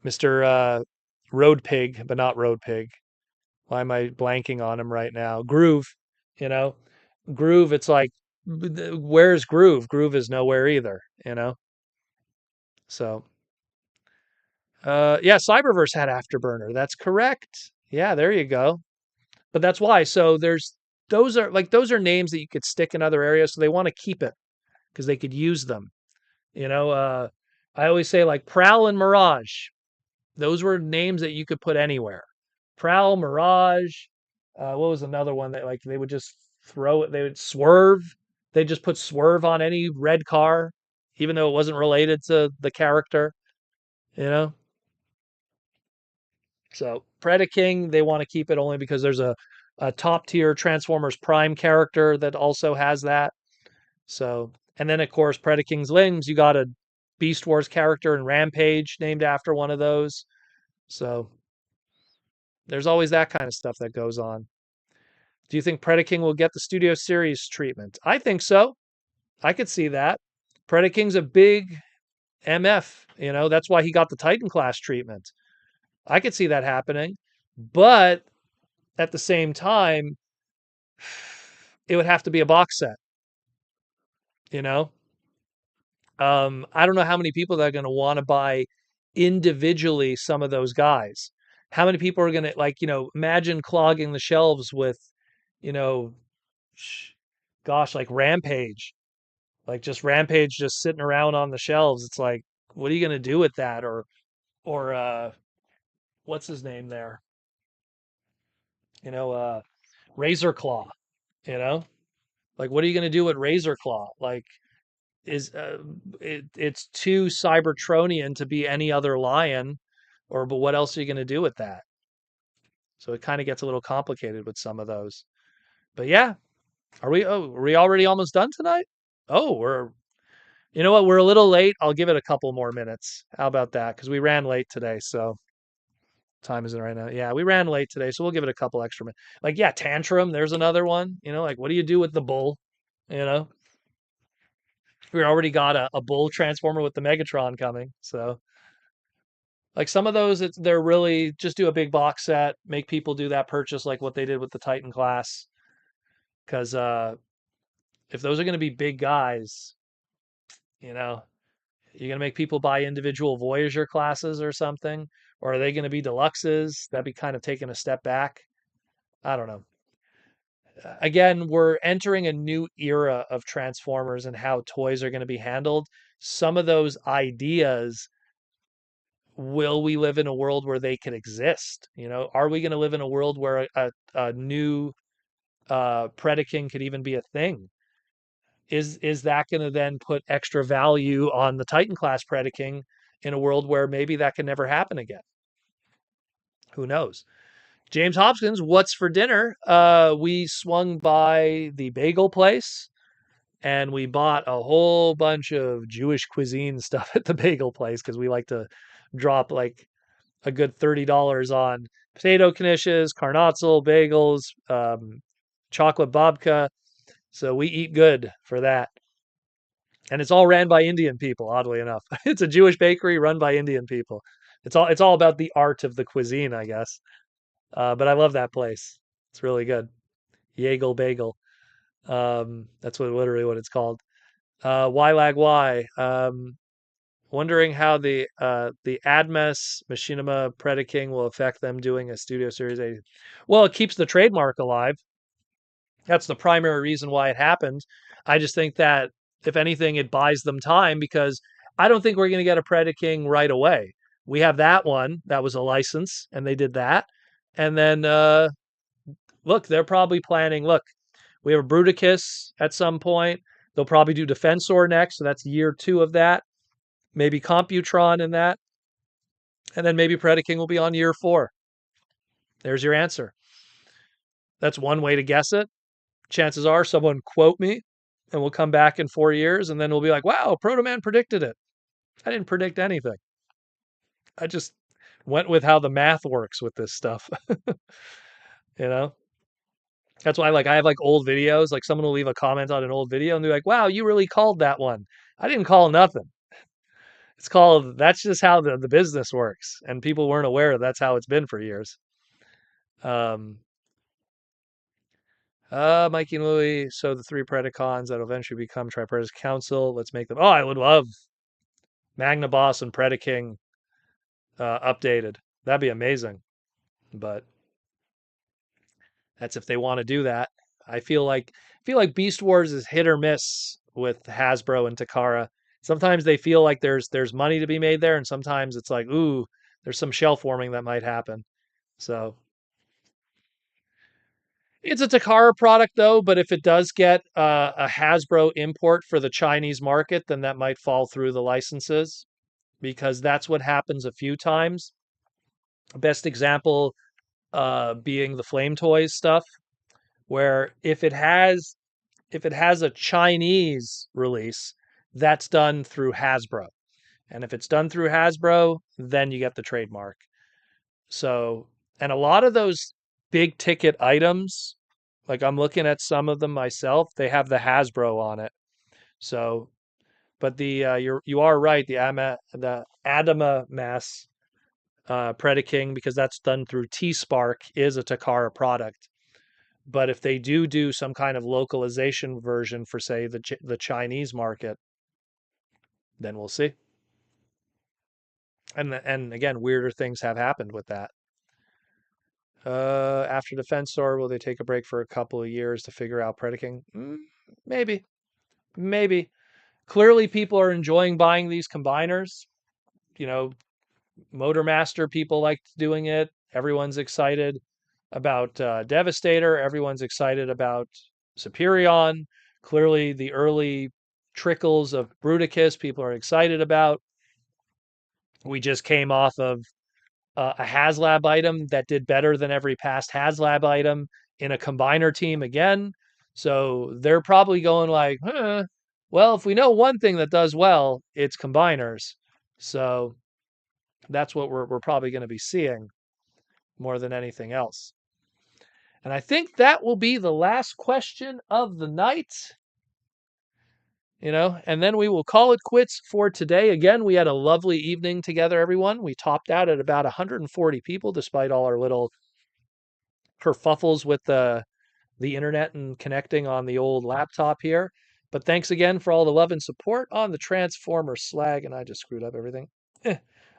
Mr. Road Pig, but not Road Pig. Why am I blanking on him right now? Groove, you know, Groove. It's like, where's Groove? Groove is nowhere either. So, yeah, Cyberverse had Afterburner. That's correct. Yeah, there you go. But that's why. So those are names that you could stick in other areas. So they want to keep it because they could use them. I always say like Prowl and Mirage. Those were names that you could put anywhere. Prowl, Mirage. What was another one that like they would just throw it? They would Swerve. They just put Swerve on any red car, even though it wasn't related to the character. You know. So Predaking, they want to keep it only because there's a top tier Transformers Prime character that also has that. So, and then of course, Predaking's limbs, you got a Beast Wars character in Rampage named after one of those. So there's always that kind of stuff that goes on. Do you think Predaking will get the Studio Series treatment? I think so. I could see that. Predaking's a big MF, that's why he got the Titan class treatment. I could see that happening. But at the same time, it would have to be a box set, you know? I don't know how many people that are going to want to buy individually some of those guys. How many people are going to, like, imagine clogging the shelves with, you know, gosh, like Rampage, like just Rampage just sitting around on the shelves. It's like, what are you going to do with that? Or what's his name there? You know, uh, Razor Claw, you know? Like, what are you going to do with Razor Claw? Like, it's too Cybertronian to be any other lion, but what else are you going to do with that? So it kind of gets a little complicated with some of those. But yeah, are we already almost done tonight? Oh, you know what? We're a little late. I'll give it a couple more minutes. How about that? Because we ran late today. So time is it right now? Yeah, we ran late today. So we'll give it a couple extra minutes. Like, yeah, Tantrum. There's another one. Like, what do you do with the bull? You know, we already got a bull transformer with the Megatron coming. So like some of those, they're really just do a big box set, make people do that purchase like what they did with the Titan class. Because if those are going to be big guys, you know, you're going to make people buy individual Voyager classes or something, or are they going to be deluxes? That'd be kind of taking a step back. I don't know. Again, we're entering a new era of Transformers and how toys are going to be handled. Some of those ideas, will we live in a world where they can exist? Are we going to live in a world where a new Predaking could even be a thing? Is that going to then put extra value on the Titan class Predaking in a world where maybe that can never happen again? Who knows? James Hopkins, what's for dinner? We swung by the bagel place and we bought a whole bunch of Jewish cuisine stuff at the bagel place because we like to drop like a good $30 on potato knishes, karnatzel, bagels, chocolate babka. So we eat good for that. And it's all ran by Indian people, oddly enough. It's a Jewish bakery run by Indian people. It's all about the art of the cuisine, I guess. But I love that place. It's really good. Yagel Bagel. That's literally what it's called. Why lag why? Wondering how the Admes Machinima Predaking will affect them doing a Studio Series A. Well, it keeps the trademark alive. That's the primary reason why it happened. I just think that if anything, it buys them time because I don't think we're going to get a Predaking right away. We have that one that was a license, and they did that. And then look, they're probably planning. Look, we have a Bruticus at some point. They'll probably do Defensor next, so that's year 2 of that. Maybe Computron in that, and then maybe Predaking will be on year 4. There's your answer. That's one way to guess it. Chances are someone quote me and we'll come back in 4 years and then we'll be like, wow, Proto Man predicted it. I didn't predict anything. I just went with how the math works with this stuff. you know? That's why I have like old videos, like someone will leave a comment on an old video and they're like, wow, you really called that one. I didn't call nothing. It's called that's just how the business works. And people weren't aware that's how it's been for years. Um Mikey and Louie, so the 3 Predacons that will eventually become Tripress Council. Let's make them. Oh, I would love Magna Boss and Predaking updated. That'd be amazing. But that's if they want to do that. I feel like Beast Wars is hit or miss with Hasbro and Takara. Sometimes they feel like there's money to be made there, and sometimes it's like, ooh, there's some shelf warming that might happen. So it's a Takara product though, but if it does get a Hasbro import for the Chinese market, then that might fall through the licenses because that's what happens a few times. Best example being the Flame Toys stuff, where if it has a Chinese release, that's done through Hasbro. And if it's done through Hasbro, then you get the trademark. So, and a lot of those big ticket items, like I'm looking at some of them myself, they have the Hasbro on it. So, but you are right, the Adama Mass Predaking, because that's done through T Spark, is a Takara product. But if they do some kind of localization version for, say, the Chinese market, then we'll see. And again, weirder things have happened with that. After Defense Store, will they take a break for a couple of years to figure out Predaking? Maybe, maybe. Clearly, people are enjoying buying these combiners. You know, Motormaster people liked doing it. Everyone's excited about Devastator. Everyone's excited about Superion. Clearly, the early trickles of Bruticus people are excited about. We just came off of a Haslab item that did better than every past Haslab item in a combiner team again. So they're probably going like, well, if we know one thing that does well, it's combiners. So that's what we're probably going to be seeing more than anything else. And I think that will be the last question of the night. And then we will call it quits for today. Again, we had a lovely evening together, everyone. We topped out at about 140 people, despite all our little kerfuffles with the internet and connecting on the old laptop here. But thanks again for all the love and support on the Transformer Slag, and I just screwed up everything.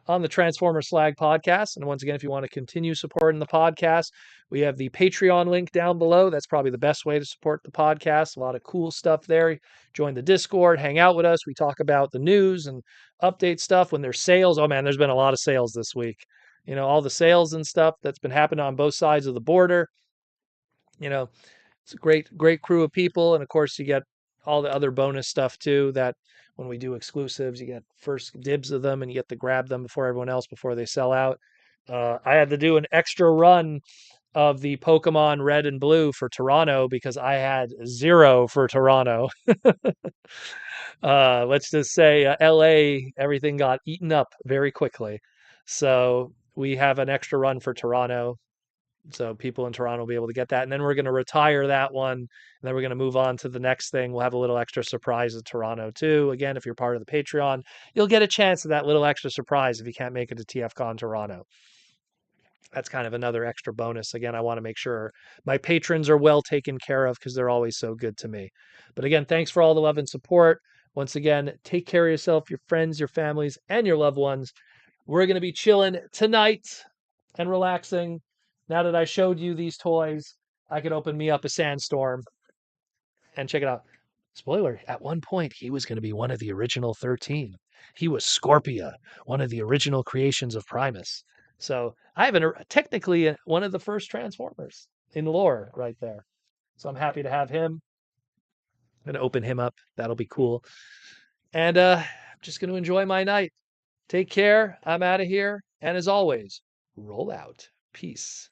On the Transformer Slag podcast. And once again, if you want to continue supporting the podcast, we have the Patreon link down below. That's probably the best way to support the podcast. A lot of cool stuff there. Join the Discord, hang out with us. We talk about the news and update stuff when there's sales. Oh man, there's been a lot of sales this week. All the sales and stuff that's been happening on both sides of the border. It's a great crew of people. And of course, you get all the other bonus stuff too, that when we do exclusives, you get first dibs of them and you get to grab them before everyone else before they sell out. I had to do an extra run of the Pokemon Red and Blue for Toronto because I had 0 for Toronto. Let's just say LA, everything got eaten up very quickly. So we have an extra run for Toronto. So people in Toronto will be able to get that. And then we're going to retire that one. And then we're going to move on to the next thing. We'll have a little extra surprise at Toronto too. Again, if you're part of the Patreon, you'll get a chance of that little extra surprise if you can't make it to TFCon Toronto. That's kind of another extra bonus. Again, I want to make sure my patrons are well taken care of because they're always so good to me. But again, thanks for all the love and support. Once again, take care of yourself, your friends, your families, and your loved ones. We're going to be chilling tonight and relaxing. Now that I showed you these toys, I could open me up a Sandstorm and check it out. Spoiler, at one point, he was going to be one of the original 13. He was Scorpia, one of the original creations of Primus. So I have technically one of the first Transformers in lore right there. So I'm happy to have him. I'm going to open him up. That'll be cool. And I'm just going to enjoy my night. Take care. I'm out of here. And as always, roll out. Peace.